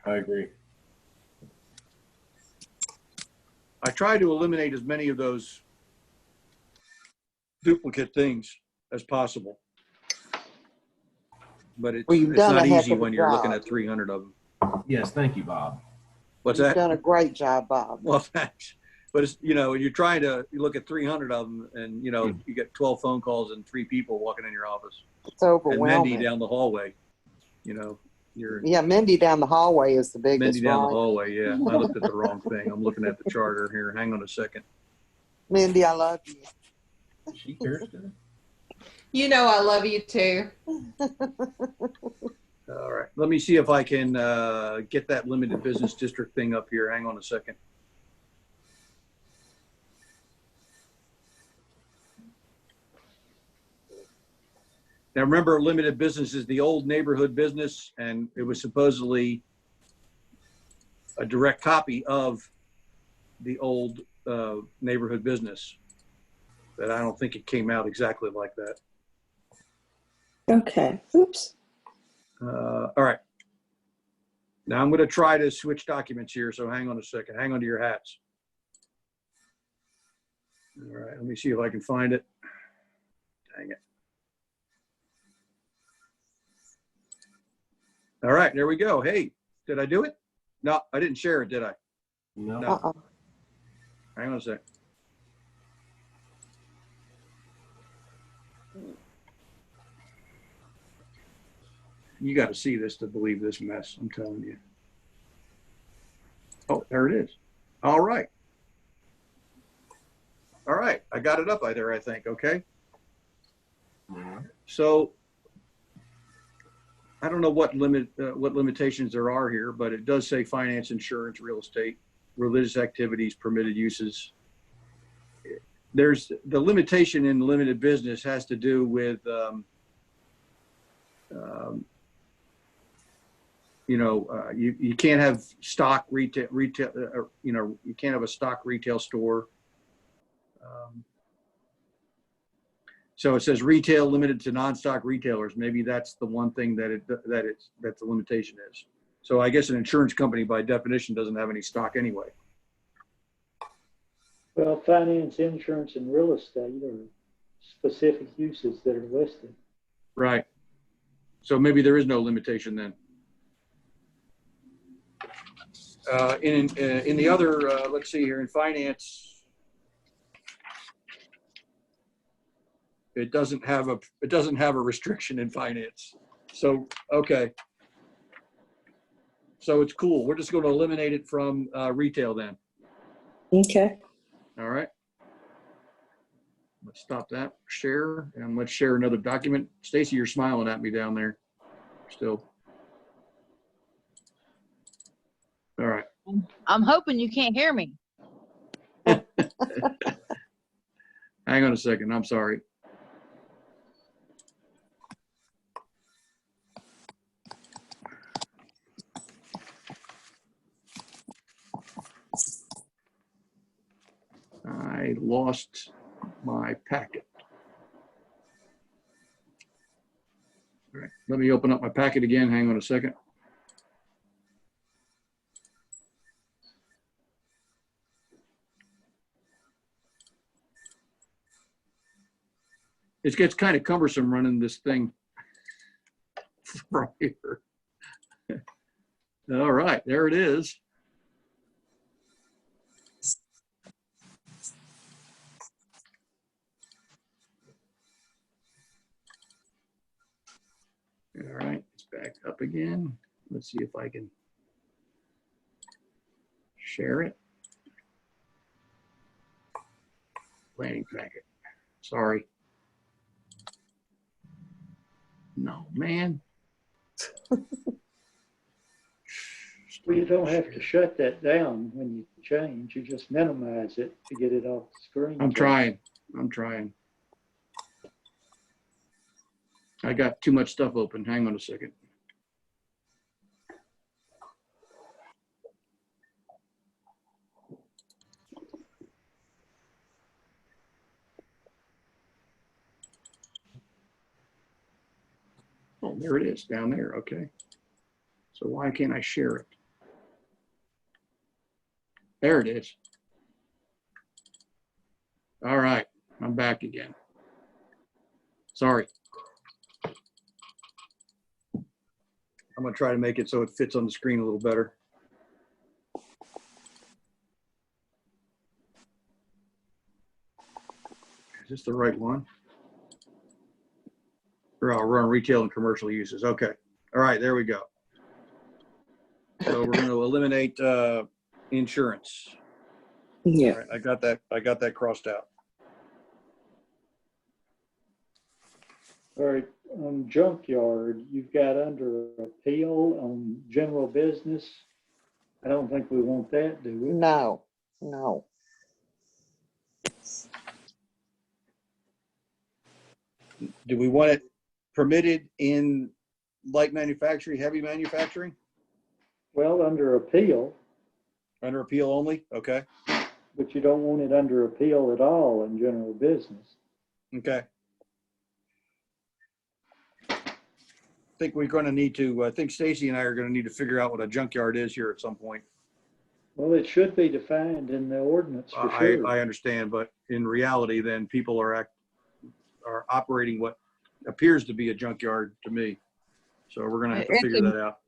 I agree. I try to eliminate as many of those duplicate things as possible. But it's, Well, you've it's done not a heck easy of a when you're looking job. at 300 of them. Yes, thank you, Bob. What's You've that? done a great job, Bob. Well, thanks. But it's, you know, you're trying to you look at 300 of them and, you know, you get 12 phone calls and 3 people walking in your office. It's And overwhelming. Mindy down the hallway, you know, Yeah, Mindy down the hallway is the biggest, Mindy down the right? hallway. Yeah, I looked at the wrong thing. I'm looking at the charter here. Hang on a second. Mindy, I love you. She cares to. You know I love you too. All right. Let me see if I can get that limited business district thing up here. Hang on a second. Now remember, limited business is the old neighborhood business, and it was supposedly a direct copy of the old neighborhood business. But I don't think it came out exactly like that. Okay. Oops. All right. Now I'm going to try to switch documents here, so hang on a second. Hang on to your hats. All right, let me see if I can find it. Dang it. All right, there we go. Hey, did I do it? No, I didn't share it, did I? No. No. Hang on a sec. You got to see this to believe this mess, I'm telling you. Oh, there it is. All right. All right, I got it up there, I think, okay? So I don't know what limitations there are here, but it does say finance, insurance, real estate, religious activities, permitted uses. There's the limitation in limited business has to do with, you can't have stock retail, you can't have a stock retail store. So it says retail limited to non-stock retailers. Maybe that's the one thing that the limitation is. So I guess an insurance company by definition doesn't have any stock anyway. Well, finance, insurance, and real estate are specific uses that are listed. Right. So maybe there is no limitation then. In the other, let's see here, in finance, it doesn't have a restriction in finance. So, okay. So it's cool. We're just going to eliminate it from retail then. Okay. All right. Let's stop that share and let's share another document. Stacy, you're smiling at me down there still. All right. I'm hoping you can't hear me. Hang on a second. I'm sorry. I lost my packet. All right, let me open up my packet again. Hang on a second. It gets kind of cumbersome running this thing from here. All right, there it is. All right, it's back up again. Let's see if I can share it. planning packet. Sorry. No, man. Well, you don't have to shut that down when you change. You just minimize it to get it off the screen. I'm trying. I'm trying. I got too much stuff open. Hang on a second. Oh, there it is down there. Okay. So why can't I share it? There it is. All right. I'm back again. Sorry. I'm going to try to make it so it fits on the screen a little better. Is this the right one? Or I'll run retail and commercial uses. Okay. All right, there we go. So we're going to eliminate insurance. Yeah. All right, I got that crossed out. All right, on junkyard, you've got under appeal on general business. I don't think we want that, do we? No, no. Do we want it permitted in light manufacturing, heavy manufacturing? Well, under appeal, Under appeal only? Okay. but you don't want it under appeal at all in general business. Okay. I think we're going to need to, I think Stacy and I are going to need to figure out what a junkyard is here at some point. Well, it should be defined in the ordinance for sure. I understand, but in reality, then people are operating what appears to be a junkyard to me. So we're going to have to figure that out.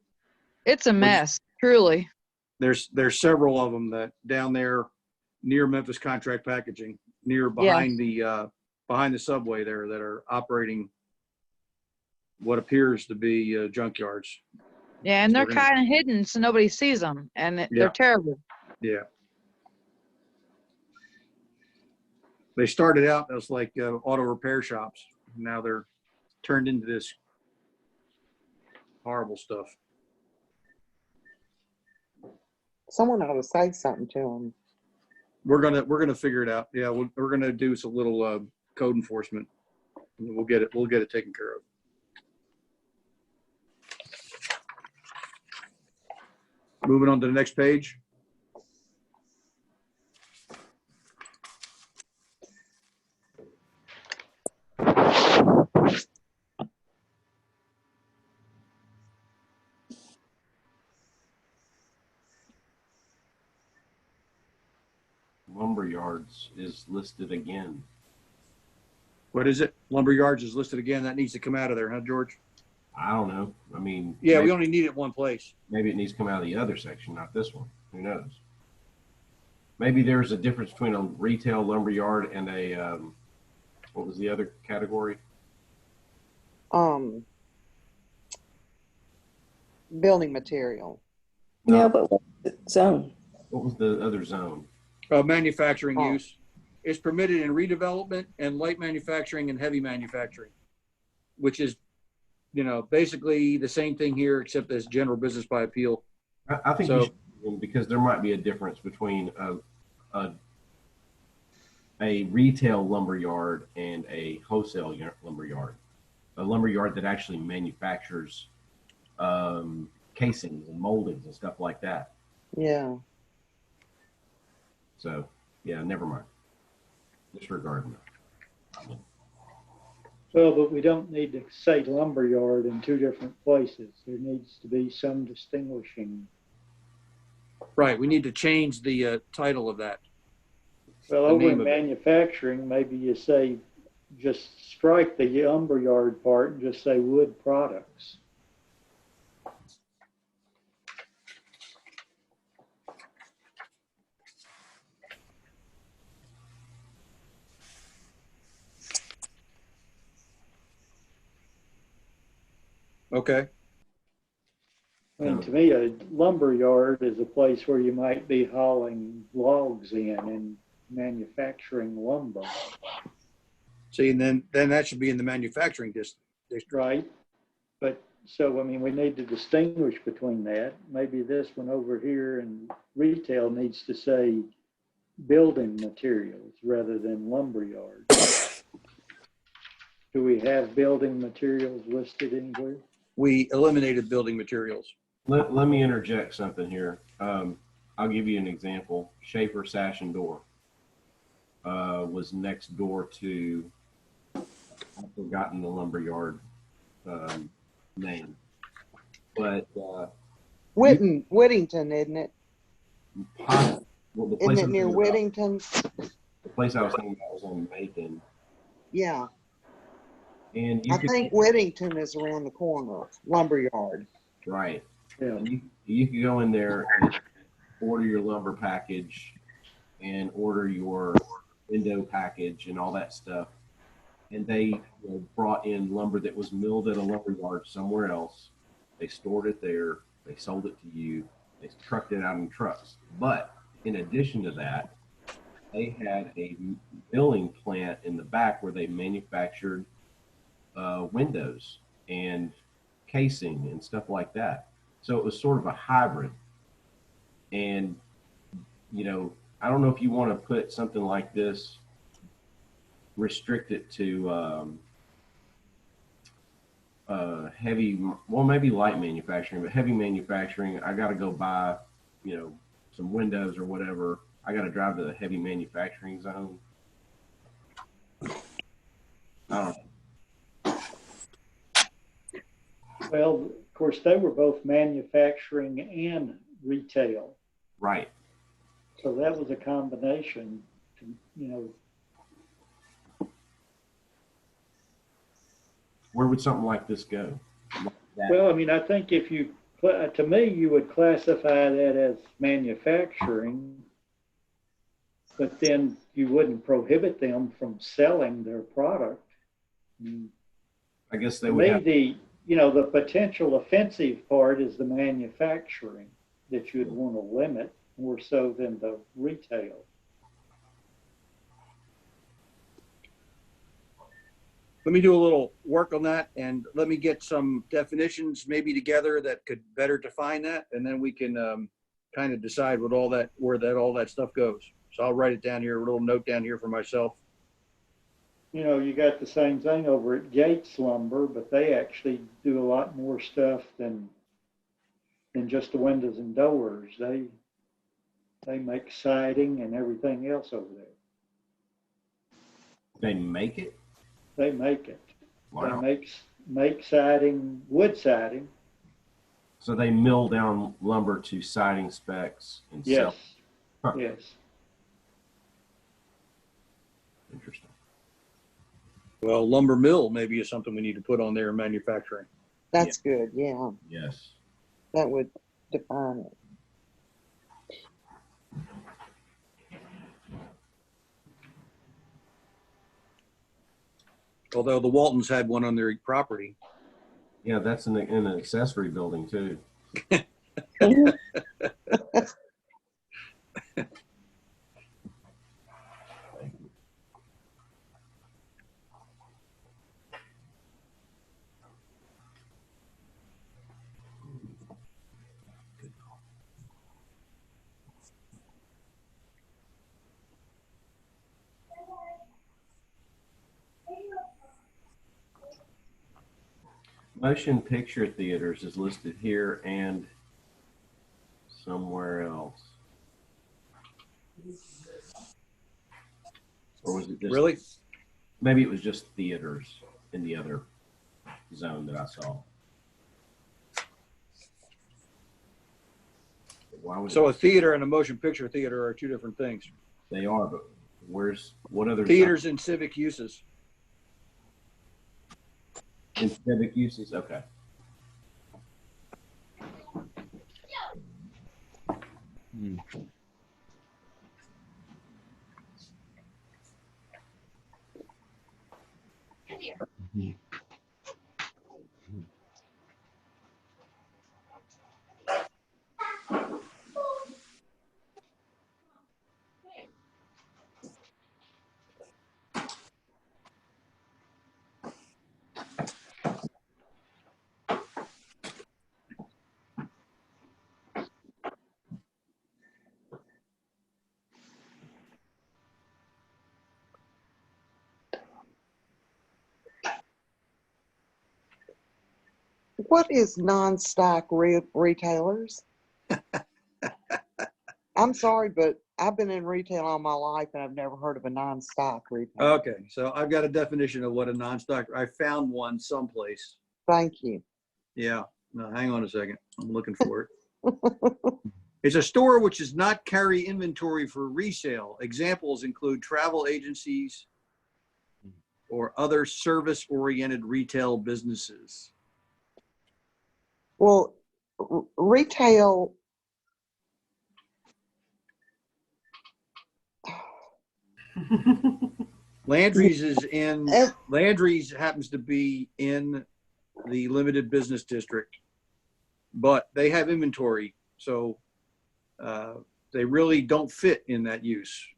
It's a mess, truly. There's several of them that down there near Memphis Contract Packaging, near behind the subway there, that are operating what appears to be junkyards. Yeah, and they're kind of hidden so nobody sees them, and they're terrible. Yeah. They started out as like auto repair shops. Now they're turned into this horrible stuff. Someone ought to say something to them. We're gonna figure it out. Yeah, we're gonna do some little code enforcement. We'll get it taken care of. Moving on to the next page. Lumber yards is listed again. What is it? Lumber yards is listed again. That needs to come out of there, huh, George? I don't know. I mean, yeah, we only need it one place. Maybe it needs to come out of the other section, not this one. Who knows? Maybe there's a difference between a retail lumber yard and a what was the other category? Building material. No. Yeah, but what's the zone? What was the other zone? Manufacturing use is permitted in redevelopment and light manufacturing and heavy manufacturing, which is, basically the same thing here, except as general business by appeal. I think so, you should, because there might be a difference between a retail lumber yard and a wholesale lumber yard. A lumber yard that actually manufactures casings and moldings and stuff like that. Yeah. So, yeah, never mind. Disregard that. Well, but we don't need to say lumberyard in two different places. There needs to be some distinguishing. Right, we need to change the title of that. Well, over in manufacturing, maybe you say, just strike the lumberyard part and just say wood products. Okay. And to me, a lumber yard is a place where you might be hauling logs in and manufacturing lumber. See, and then that should be in the manufacturing district. Right. But so, I mean, we need to distinguish between that. Maybe this one over here in retail needs to say building materials rather than lumberyard. Do we have building materials listed anywhere? We eliminated building materials. Let me interject something here. I'll give you an example. Schaefer Sash and Door was next door to, I've forgotten the lumberyard name, but Whittington, isn't it? Well, the place Isn't it near Whittington? The place I was thinking about was on Macon. Yeah. And I think Whittington is around the corner, lumberyard. Right. Yeah. You can go in there and order your lumber package and order your window package and all that stuff. And they brought in lumber that was milled at a lumberyard somewhere else. They stored it there. They sold it to you. They trucked it out in trucks. But in addition to that, they had a milling plant in the back where they manufactured windows and casing and stuff like that. So it was sort of a hybrid. And, I don't know if you want to put something like this, restrict it to heavy, well, maybe light manufacturing, but heavy manufacturing, I got to go buy, some windows or whatever. I got to drive to the heavy manufacturing zone. I don't know. Well, of course, they were both manufacturing and retail. Right. So that was a combination, Where would something like this go? Well, I mean, I think if you, to me, you would classify that as manufacturing, but then you wouldn't prohibit them from selling their product. I guess they would have. The potential offensive part is the manufacturing that you'd want to limit more so than the retail. Let me do a little work on that and let me get some definitions maybe together that could better define that. And then we can kind of decide where all that stuff goes. So I'll write it down here, a little note down here for myself. You got the same thing over at Gates Lumber, but they actually do a lot more stuff than just the windows and doors. They make siding and everything else over there. They make it? They make it. Wow. They make siding, wood siding. So they mill down lumber to siding specs and Yes. sell. Huh. Yes. Interesting. Well, lumber mill maybe is something we need to put on there in manufacturing. That's good, yeah. Yes. That would define it. Although the Waltons had one on their property. Yeah, that's in an accessory building too. Motion picture theaters is listed here and somewhere else. Or was it just, really? Maybe it was just theaters in the other zone that I saw. Why would So a theater and a motion picture theater are two different things. They are, but what other Theaters and civic uses. in civic uses? Okay. What is non-stock retailers? I'm sorry, but I've been in retail all my life and I've never heard of a non-stock retailer. Okay, so I've got a definition of what a non-stock, I found one someplace. Thank you. Yeah, no, hang on a second. I'm looking for it. It's a store which does not carry inventory for resale. Examples include travel agencies or other service-oriented retail businesses. Well, retail, Landry's Landry's happens to be in the limited business district, but they have inventory, so they really don't fit in that use.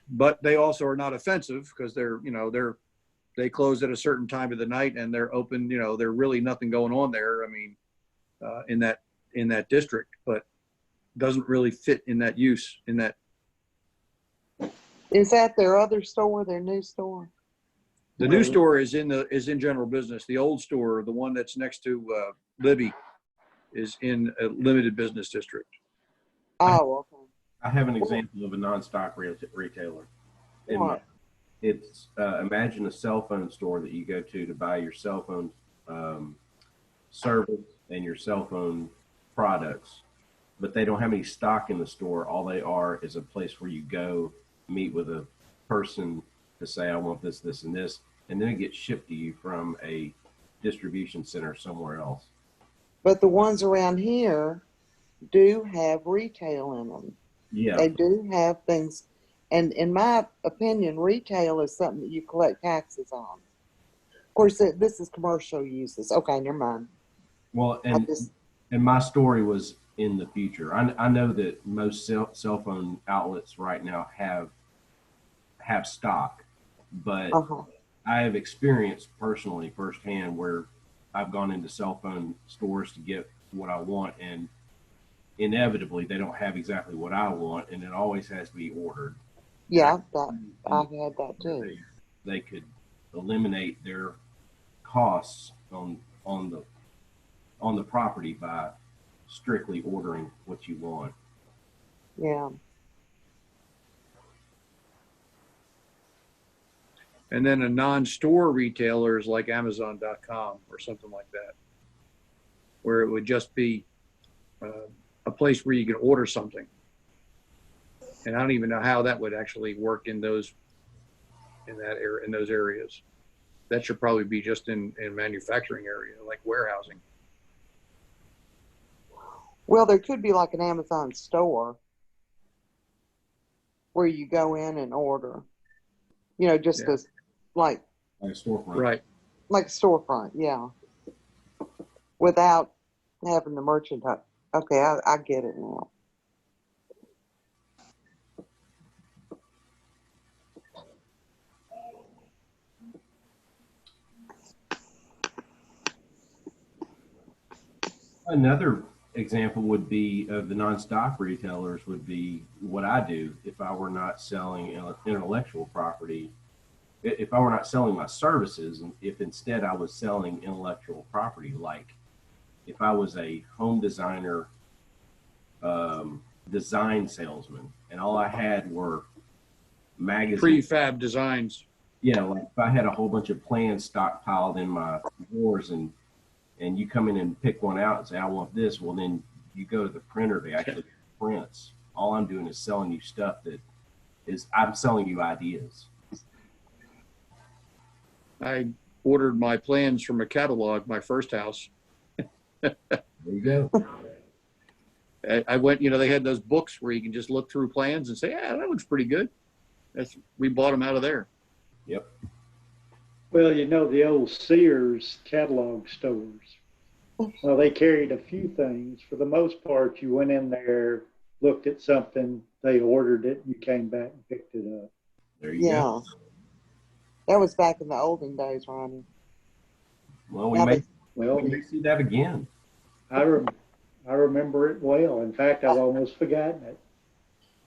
But they also are not offensive because they close at a certain time of the night and they're open. They're really nothing going on there. I mean, in that district, but doesn't really fit in that use. Is that their other store, their new store? The new store is in general business. The old store, the one that's next to Libby, is in a limited business district. Oh, okay. I have an example of a non-stock retailer. What? It's imagine a cell phone store that you go to buy your cell phone service and your cell phone products, but they don't have any stock in the store. All they are is a place where you go meet with a person to say, I want this, this, and this, and then it gets shipped to you from a distribution center somewhere else. But the ones around here do have retail in them. Yeah. They do have things. And in my opinion, retail is something that you collect taxes on. Of course, this is commercial uses. Okay, never mind. Well, and my story was in the future. I know that most cell phone outlets right now have stock, but I have experienced personally firsthand where I've gone into cell phone stores to get what I want, and inevitably they don't have exactly what I want, and it always has to be ordered. Yeah, I've had that too. They could eliminate their costs on the property by strictly ordering what you want. Yeah. And then a non-store retailer is like Amazon.com or something like that, where it would just be a place where you can order something. And I don't even know how that would actually work in those areas. That should probably be just in manufacturing area, like warehousing. Well, there could be like an Amazon store where you go in and order, just as like a storefront. Right. Like a storefront, yeah. Without having the merchandise. Okay, I get it now. Another example would be of the non-stock retailers would be what I do if I were not selling intellectual property, if I were not selling my services, and if instead I was selling intellectual property, like if I was a home designer, design salesman, and all I had were magazines. Prefab designs. Yeah, like if I had a whole bunch of plans stockpiled in my drawers and you come in and pick one out and say, I want this. Well, then you go to the printer, they actually prints. All I'm doing is selling you stuff I'm selling you ideas. I ordered my plans from a catalog, my first house. There you go. I went, they had those books where you can just look through plans and say, yeah, that looks pretty good. We bought them out of there. Yep. Well, the old Sears catalog stores. Well, they carried a few things. For the most part, you went in there, looked at something, they ordered it, you came back and picked it up. There you go. That was back in the olden days, Ronnie. Well, we may see that again. I remember it well. In fact, I've almost forgotten it.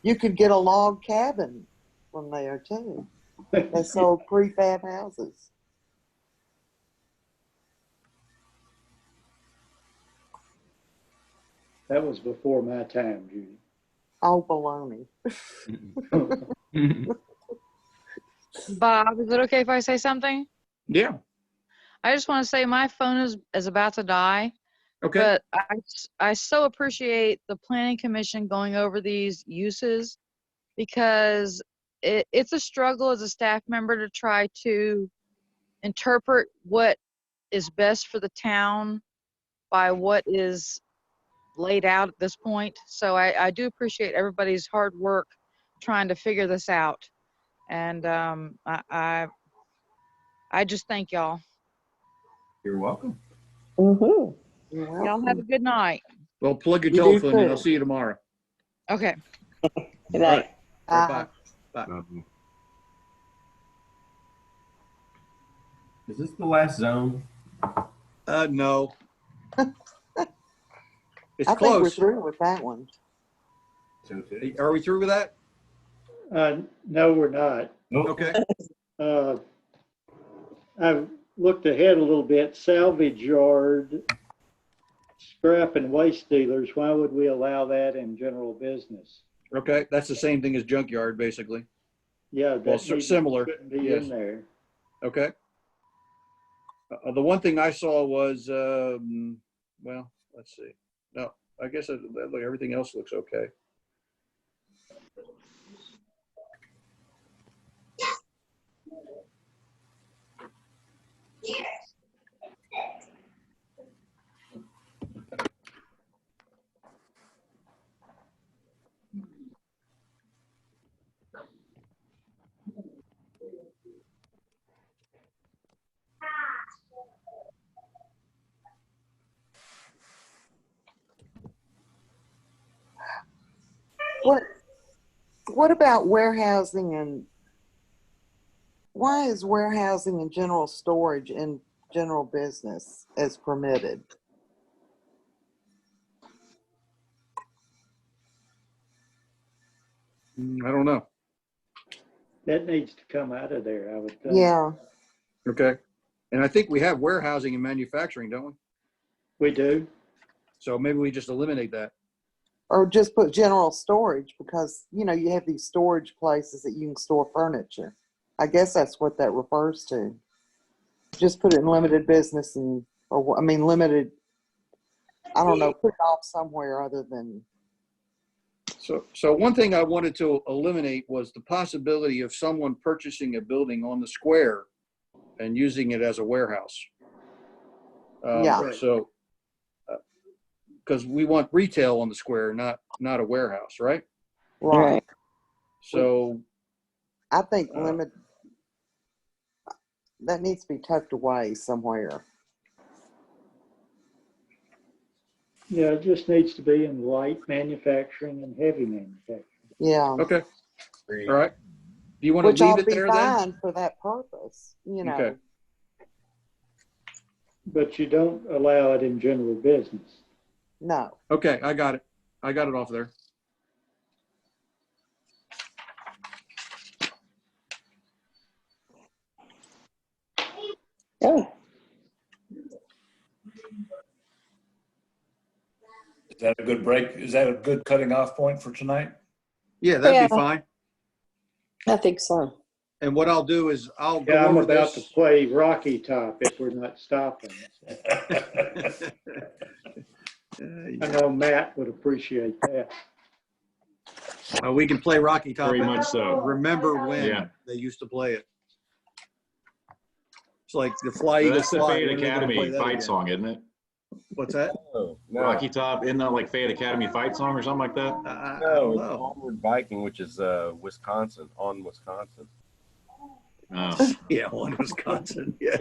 You could get a log cabin from there too. They sold prefab houses. That was before my time, Judy. Oh, baloney. Bob, is it okay if I say something? Yeah. I just want to say my phone is about to die. Okay. But I so appreciate the planning commission going over these uses, because it's a struggle as a staff member to try to interpret what is best for the town by what is laid out at this point. So I do appreciate everybody's hard work trying to figure this out. And I just thank y'all. You're welcome. Mm-hmm. Y'all have a good night. Well, plug your You do telephone in. too. I'll see you tomorrow. Okay. Good night. All right, bye. Is this the last zone? No. It's I think we're close. through with that one. Are we through with that? No, we're not. Okay. I've looked ahead a little bit. Salvage yard, scrap and waste dealers, why would we allow that in general business? Okay. That's the same thing as junkyard, basically. Yeah, Well, that needs- similar. shouldn't be Yes. in there. Okay. The one thing I saw was, well, let's see. No, I guess everything else looks okay. What about warehousing and why is warehousing and general storage in general business as permitted? I don't know. That needs to come out of there, I would think. Yeah. Okay. And I think we have warehousing and manufacturing, don't we? We do. So maybe we just eliminate that. Or just put general storage because, you know, you have these storage places that you can store furniture. I guess that's what that refers to. Just put it in limited business limited, I don't know, put it off somewhere other than. So one thing I wanted to eliminate was the possibility of someone purchasing a building on the square and using it as a warehouse. Yeah. So, because we want retail on the square, not a warehouse, right? Right. So I think that needs to be tucked away somewhere. Yeah, it just needs to be in light manufacturing and heavy manufacturing. Yeah. Okay. All right. Do you want Which to leave ought to it be there then? fine for that purpose, you know. Okay. But you don't allow it in general business. No. Okay, I got it. I got it off there. Oh, Is that a good break? Is that a good cutting off point for tonight? Yeah, that'd Yeah. be fine. I think so. And what I'll do is I'll go Yeah, I'm over about this. to play Rocky Top if we're not stopping. I know Matt would appreciate that. We can play Rocky Top. Very much so. Remember when Yeah. they used to play it? It's like the Fly So Eagle that's the Fly. Fayette When are they gonna play Academy that fight again? song, isn't it? What's that? No, Rocky Top, isn't that like Fayette Academy fight song or something like that? I no, don't it's know. Onward Viking, which is Wisconsin, on Wisconsin. Oh. Yeah, on Wisconsin. Yeah.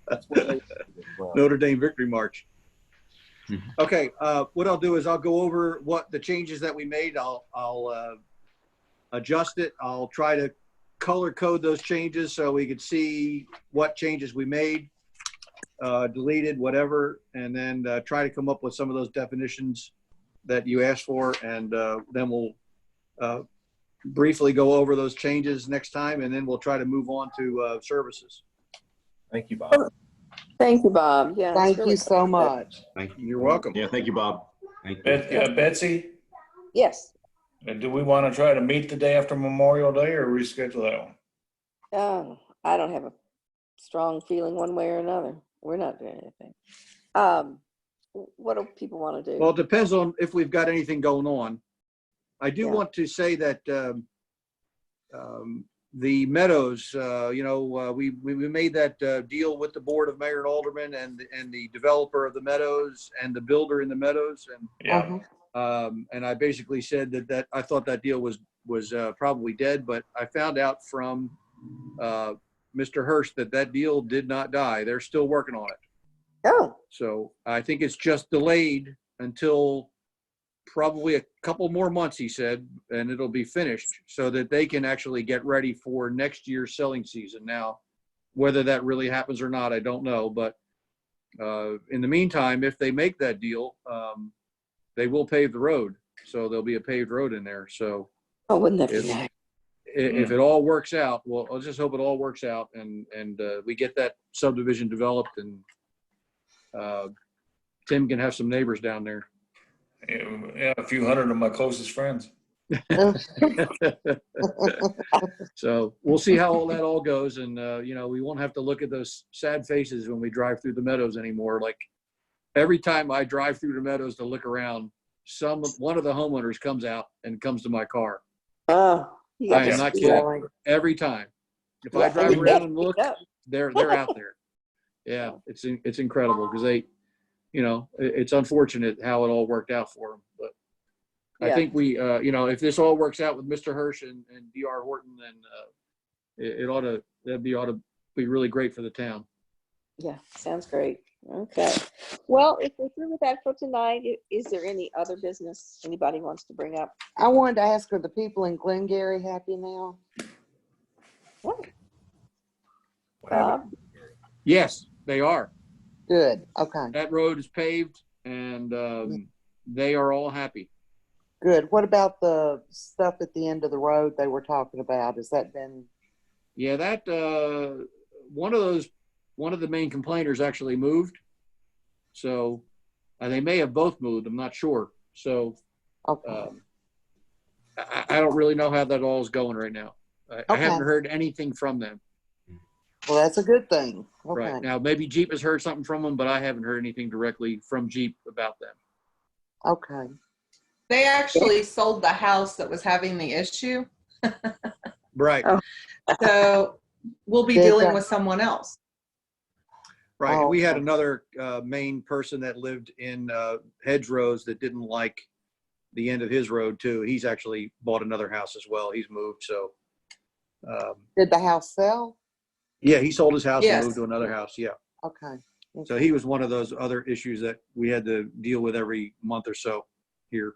That's what they well, Notre Dame Victory March. Okay, what I'll do is I'll go over what the changes that we made. I'll adjust it. I'll try to color code those changes so we could see what changes we made, deleted, whatever, and then try to come up with some of those definitions that you asked for, and then we'll briefly go over those changes next time, and then we'll try to move on to services. Thank you, Bob. Thank you, Bob. Yeah. Thank you so much. Thank you. You're welcome. Yeah, thank you, Bob. Thank you. Betsy, Yes. do we want to try to meet the day after Memorial Day or reschedule that one? Oh, I don't have a strong feeling one way or another. We're not doing anything. What do people want to do? Well, it depends on if we've got anything going on. I do want to say that the Meadows, we made that deal with the Board of Mayor and Aldermen and the developer of the Meadows and the builder in the Meadows, and I basically said that I thought that deal was probably dead, but I found out from Mr. Hirsch that deal did not die. They're still working on it. Oh. So I think it's just delayed until probably a couple more months, he said, and it'll be finished so that they can actually get ready for next year's selling season. Now, whether that really happens or not, I don't know. But in the meantime, if they make that deal, they will pave the road. So there'll be a paved road in there. So wouldn't that be nice? If it all works out, well, I'll just hope it all works out and we get that subdivision developed and Tim can have some neighbors down there. Yeah, a few hundred of my closest friends. So we'll see how all that all goes. And, we won't have to look at those sad faces when we drive through the Meadows anymore. Like every time I drive through the Meadows to look around, one of the homeowners comes out and comes to my car. Oh, I am not kidding. Every time. If I drive around and look, they're out there. Yeah, it's incredible because they, it's unfortunate how it all worked out for them. But I think we, if this all works out with Mr. Hirsch and D.R. Horton, then it ought to be really great for the town. Yeah, sounds great. Okay. Well, if we're through with that for tonight, is there any other business anybody wants to bring up? I wanted to ask, are the people in Glengarry happy now? What? Yes, they are. Good. Okay. That road is paved and they are all happy. Good. What about the stuff at the end of the road they were talking about? Has that been? Yeah, that one of the main complainers actually moved. So they may have both moved. I'm not sure. So I don't really know how that all is going right now. I haven't heard anything from them. Well, that's a good thing. Okay. Right. Now, maybe Jeep has heard something from them, but I haven't heard anything directly from Jeep about them. Okay. They actually sold the house that was having the issue. Right. So we'll be dealing with someone else. Right. And we had another main person that lived in Hedgerows that didn't like the end of his road too. He's actually bought another house as well. He's moved. So did the house sell? Yeah, he sold his house and moved to another house. Yeah. Okay. So he was one of those other issues that we had to deal with every month or so here,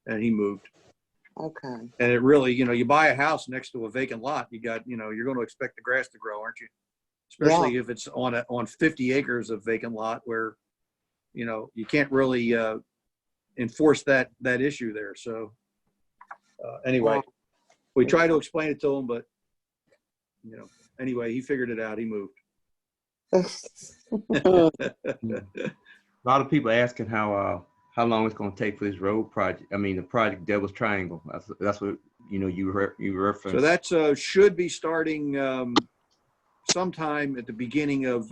and he moved. Okay. And it really, you buy a house next to a vacant lot, you got, you're going to expect the grass to grow, aren't you? Especially if it's on 50 acres of vacant lot where, you can't really enforce that issue there. So anyway, we try to explain it to him, but anyway, he figured it out. He moved. A lot of people asking how long it's going to take for this road project. I mean, the project Devil's Triangle. That's what you referenced. So that should be starting sometime at the beginning of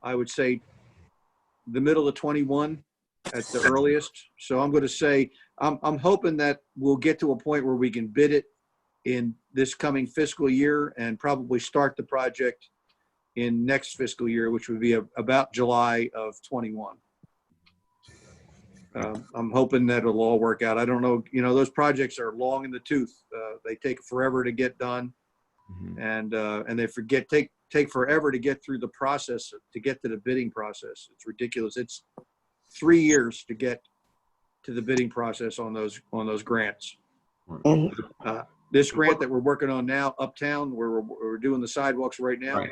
I would say the middle of 21 at the earliest. So I'm going to say I'm hoping that we'll get to a point where we can bid it in this coming fiscal year and probably start the project in next fiscal year, which would be about July of 21. I'm hoping that it'll all work out. I don't know, those projects are long in the tooth. They take forever to get done, and they take forever to get through the process, to get to the bidding process. It's ridiculous. It's 3 years to get to the bidding process on those grants. This grant that we're working on now, Uptown, where we're doing the sidewalks right now,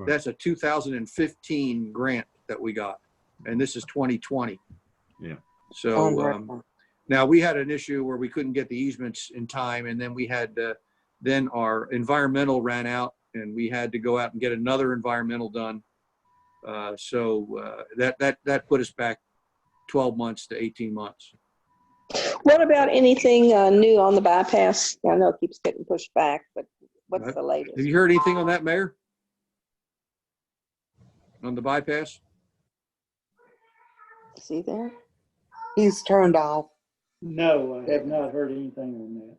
that's a 2015 grant that we got, and this is 2020. Yeah. So Now, we had an issue where we couldn't get the easements in time, and then we had, then our environmental ran out, and we had to go out and get another environmental done. So that put us back 12 months to 18 months. What about anything new on the bypass? I know it keeps getting pushed back, but what's the latest? Have you heard anything on that, Mayor? On the bypass? Is he there? He's turned off. No, I have not heard anything on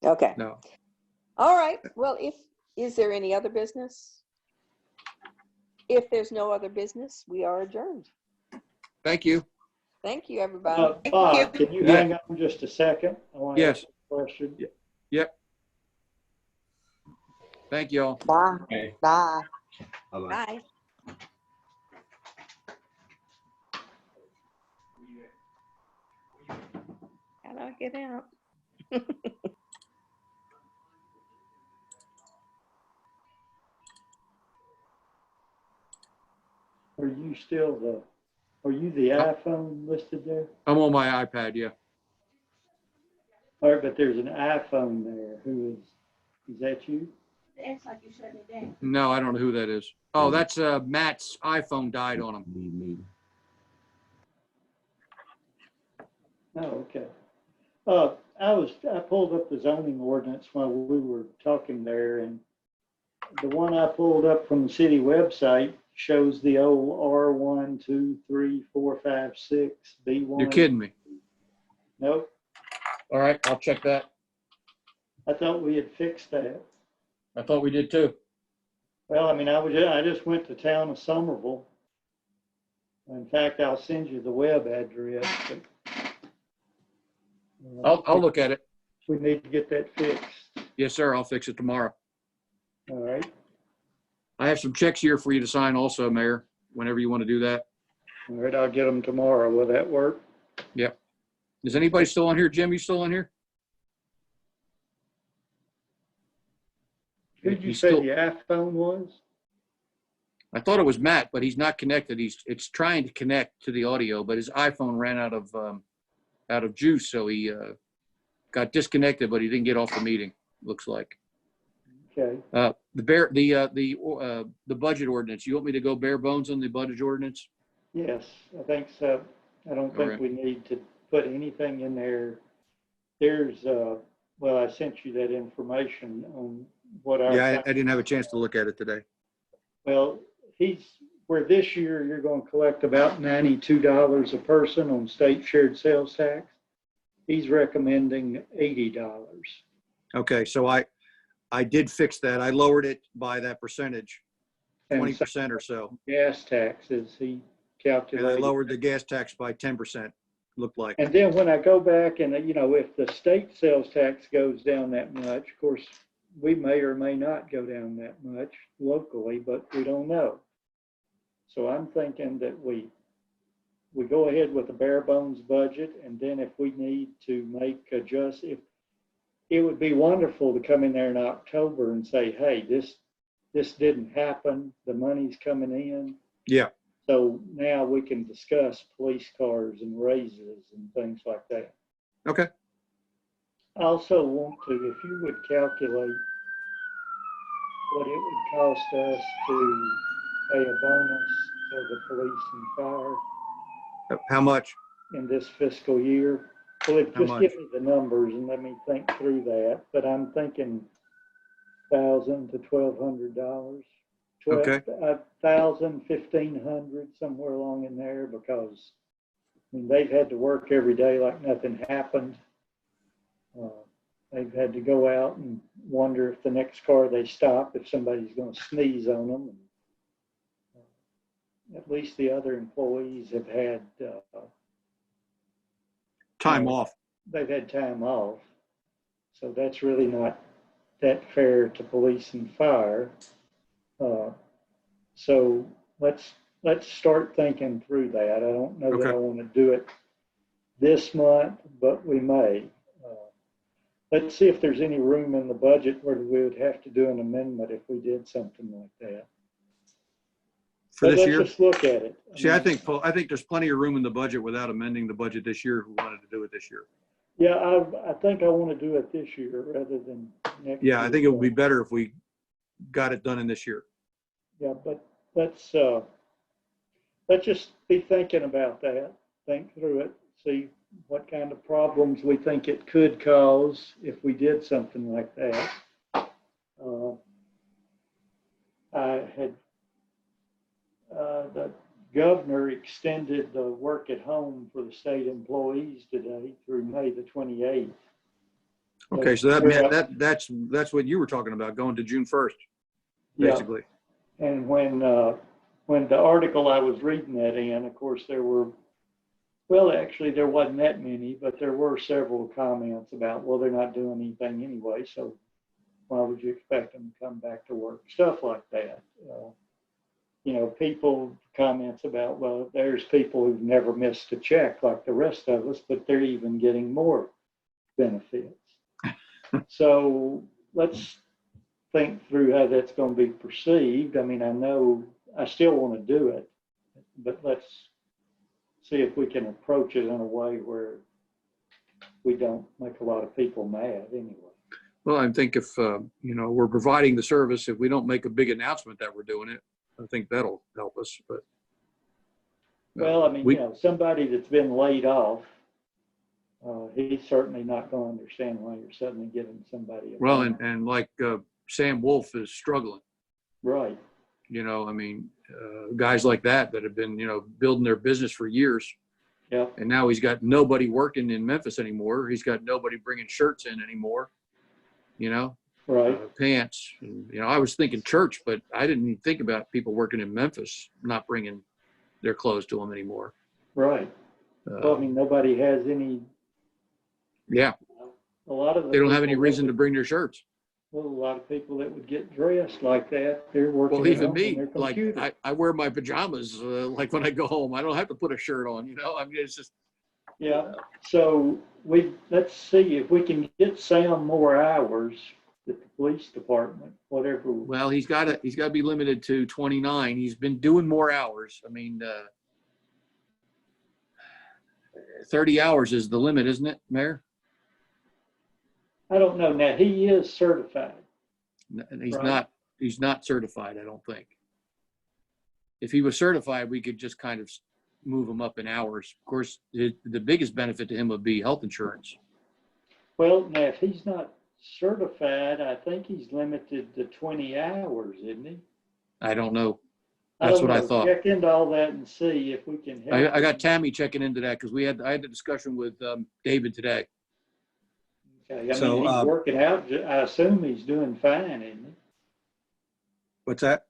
that. Okay. No. All right. Well, is there any other business? If there's no other business, we are adjourned. Thank you. Thank you, everybody. Bob, can you hang on just a second? I want to Yes. ask a question. Yep. Thank you all. Bye. Okay. Bye. Bye-bye. Bye. How do I get out? Are you the iPhone listed there? I'm on my iPad, yeah. All right, but there's an iPhone there. Is that you? It's like you shut it down. No, I don't know who that is. Oh, that's Matt's iPhone died on him. Oh, okay. I pulled up the zoning ordinance while we were talking there, and the one I pulled up from the city website shows the old R1, 2, 3, 4, 5, 6, B1. You're kidding me. Nope. All right, I'll check that. I thought we had fixed that. I thought we did too. Well, I mean, I just went to town of Somerville. In fact, I'll send you the web address. But, I'll look at it. we need to get that fixed. Yes, sir. I'll fix it tomorrow. All right. I have some checks here for you to sign also, Mayor, whenever you want to do that. All right, I'll get them tomorrow. Will that work? Yep. Is anybody still on here? Jim, you still on here? Who'd you He's say still- the iPhone was? I thought it was Matt, but he's not connected. It's trying to connect to the audio, but his iPhone ran out of juice, so he got disconnected, but he didn't get off the meeting. Looks like. Okay. The budget ordinance. You want me to go bare bones on the budget ordinance? Yes, I think so. I don't think right. we need to put anything in there. There's, well, I sent you that information on what our. Yeah, I didn't have a chance to look at it today. Well, where this year you're going to collect about $92 a person on state shared sales tax. He's recommending $80. Okay, so I did fix that. I lowered it by that percentage, 20% or so. Gas taxes, he And calculated. I lowered the gas tax by 10%, looked like. And then when I go back and, if the state sales tax goes down that much, of course, we may or may not go down that much locally, but we don't know. So I'm thinking that we go ahead with the bare bones budget, and then if we need to make adjust, it would be wonderful to come in there in October and say, hey, this didn't happen, the money's coming in. Yeah. So now we can discuss police cars and raises and things like that. Okay. I also want to, if you would calculate what it would cost us to pay a bonus to the police and fire How much? in this fiscal year. Well, How just much? give me the numbers and let me think through that. But I'm thinking $1,000 to $1,200. Okay. 1,000, 1,500, somewhere along in there, because they've had to work every day like nothing happened. They've had to go out and wonder if the next car they stop, if somebody's going to sneeze on them. At least the other employees have had Time off. They've had time off. So that's really not that fair to police and fire. So let's start thinking through that. I don't know that I want to do it this month, but we may. Let's see if there's any room in the budget where we would have to do an amendment if we did something like that. For But this year? let's just look at it. See, I think there's plenty of room in the budget without amending the budget this year if we wanted to do it this year. Yeah, I think I want to do it this year rather than next year. Yeah, I think it would be better if we got it done in this year. Yeah, but let's just be thinking about that, think through it, see what kind of problems we think it could cause if we did something like that. I had, the governor extended the work at home for the state employees today through May the 28th. Okay, so that meant that's what you were talking about, going to June 1st, basically. Yeah. And when the article I was reading that in, of course, there were, well, actually there wasn't that many, but there were several comments about, well, they're not doing anything anyway, so why would you expect them to come back to work? Stuff like that. You know, people comments about, well, there's people who've never missed a check like the rest of us, but they're even getting more benefits. So let's think through how that's going to be perceived. I mean, I know I still want to do it, but let's see if we can approach it in a way where we don't make a lot of people mad anyway. Well, I think if, we're providing the service, if we don't make a big announcement that we're doing it, I think that'll help us. But well, I mean, somebody that's been laid off, he's certainly not going to understand why you're suddenly giving somebody a well, bonus. and like Sam Wolf is struggling. Right. I mean, guys like that have been, building their business for years. Yeah. And now he's got nobody working in Memphis anymore. He's got nobody bringing shirts in anymore. Right. Pants. And, I was thinking church, but I didn't even think about people working in Memphis not bringing their clothes to them anymore. Right. Well, I mean, nobody has any. Yeah. A lot of they don't have any reason to bring their shirts. Well, a lot of people that would get dressed like that, they're working. Well, even on me, their like computer. I wear my pajamas, like when I go home, I don't have to put a shirt on, I mean, it's just. Yeah. So let's see if we can get Sam more hours at the police department, whatever. Well, he's got to be limited to 29. He's been doing more hours. I mean, 30 hours is the limit, isn't it, Mayor? I don't know. Now he is certified. And he's right? he's not certified, I don't think. If he was certified, we could just kind of move him up in hours. Of course, the biggest benefit to him would be health insurance. Well, now if he's not certified, I think he's limited to 20 hours, isn't he? I don't know. That's what I thought. Check into all that and see if we can help. I got Tammy checking into that because I had the discussion with David today. Okay. I mean, he's working out. I assume he's doing fine, isn't he? What's that?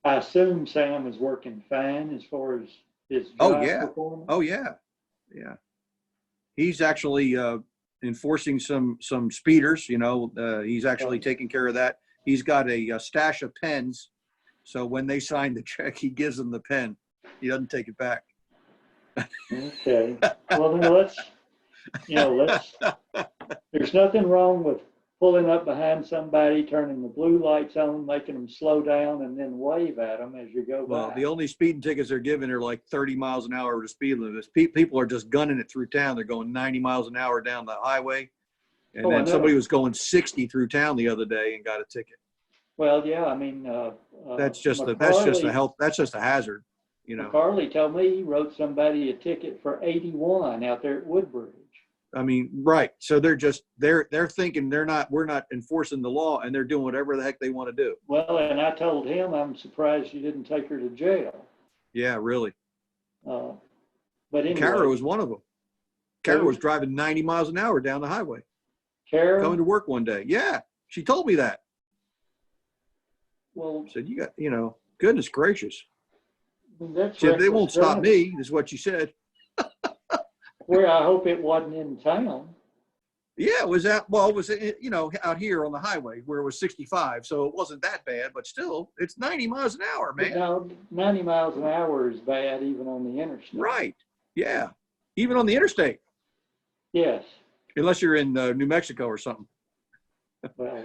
I assume Sam is working fine as far as his job performance. Oh yeah. Yeah. He's actually enforcing some speeders. He's actually taking care of that. He's got a stash of pens. So when they sign the check, he gives them the pen. He doesn't take it back. Okay. Well, then there's nothing wrong with pulling up behind somebody, turning the blue lights on, making them slow down, and then wave at them as you go by. Well, the only speeding tickets they're giving are like 30 miles an hour to speed limits. People are just gunning it through town. They're going 90 miles an hour down the highway. And then somebody was going 60 through town the other day and got a ticket. Well, yeah, I mean, that's just a hazard, Carly told me he wrote somebody a ticket for 81 out there at Woodbridge. I mean, right. So they're thinking we're not enforcing the law, and they're doing whatever the heck they want to do. Well, and I told him, I'm surprised you didn't take her to jail. Yeah, really. But anyway. Kara was one of them. Kara was driving 90 miles an hour down the highway. Kara? Coming to work one day. Yeah, she told me that. Well, said, you got, goodness gracious. That's said, they won't stop me, is what she said. Well, I hope it wasn't in town. Yeah, it was out here on the highway where it was 65. So it wasn't that bad, but still, it's 90 miles an hour, man. No, 90 miles an hour is bad even on the interstate. Right. Yeah. Even on the interstate. Yes. Unless you're in New Mexico or something. Well,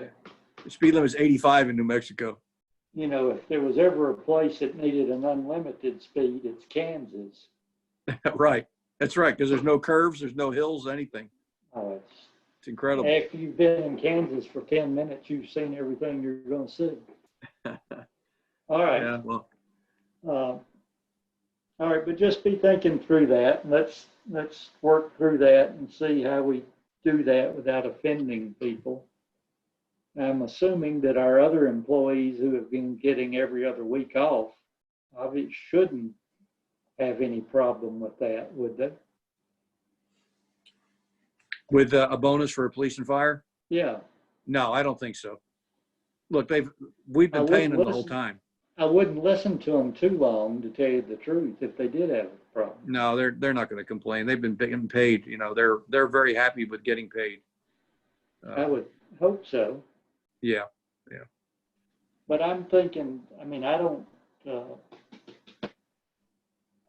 the speed limit is 85 in New Mexico. If there was ever a place that needed an unlimited speed, it's Kansas. Right. That's right. Because there's no curves, there's no hills, anything. Oh, It's incredible. after you've been in Kansas for 10 minutes, you've seen everything you're going to see. All right. Yeah, well, All right, but just be thinking through that. Let's work through that and see how we do that without offending people. I'm assuming that our other employees who have been getting every other week off, obviously shouldn't have any problem with that, would they? with a bonus for police and fire? Yeah. No, I don't think so. Look, we've been paying them the whole time. I wouldn't listen to them too long, to tell you the truth, if they did have a problem. No, they're not going to complain. They've been getting paid. You know, they're very happy with getting paid. I would hope so. Yeah. But I'm thinking, I mean, I don't,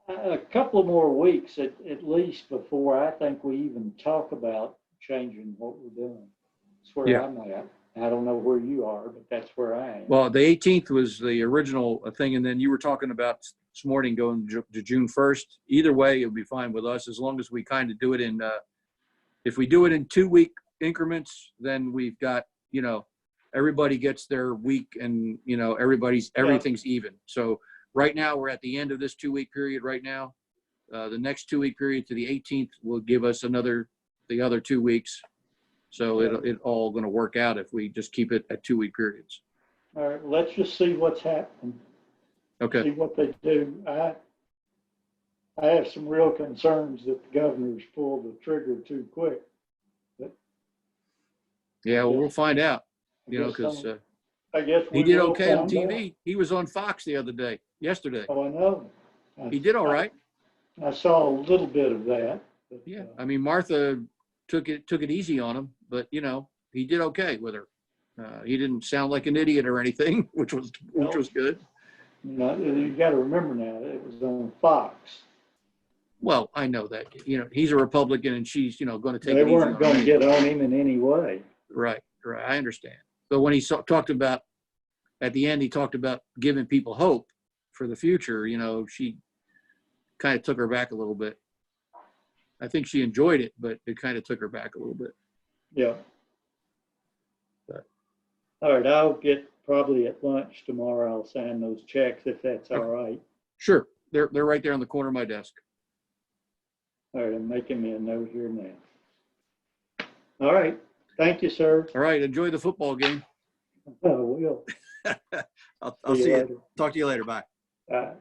a couple of more weeks at least before I think we even talk about changing what we're doing. That's where I'm at. I don't know where you are, but that's where I am. Well, the 18th was the original thing, and then you were talking about this morning going to June 1st. Either way, it'll be fine with us as long as we kind of do it in. If we do it in 2-week increments, then we've got, you know, everybody gets their week, and you know everything's even. So right now we're at the end of this 2-week period. Right now, the next 2-week period to the 18th will give us the other 2 weeks. So it all going to work out if we just keep it at 2-week periods. All right, let's just see what's happening. Okay. See what they do. I have some real concerns that the governor's pulled the trigger too quick. But Yeah, well, we'll find out. You know, because I guess he did will okay on find TV. He was on Fox the other day, yesterday. Oh, I know. He did all right. I saw a little bit of that. But, Yeah, I mean, Martha took it easy on him, but you know, he did okay with her. He didn't sound like an idiot or anything, which was good. You know, you got to remember now that it was on Fox. Well, I know that. You know, he's a Republican, and she's, you know, going to take They it easy weren't on going to him. get on him in any way. Right. I understand. But when he talked about, at the end, he talked about giving people hope for the future. You know, she kind of took her back a little bit. I think she enjoyed it, but it kind of took her back a little bit. Yeah. But. All right, I'll get probably at lunch tomorrow. I'll sign those checks if that's all right. Sure. They're right there on the corner of my desk. All right, I'm making me a note here now. All right. Thank you, sir. All right. Enjoy the football game. I will. I'll see you. Talk to you later. Bye. Bye.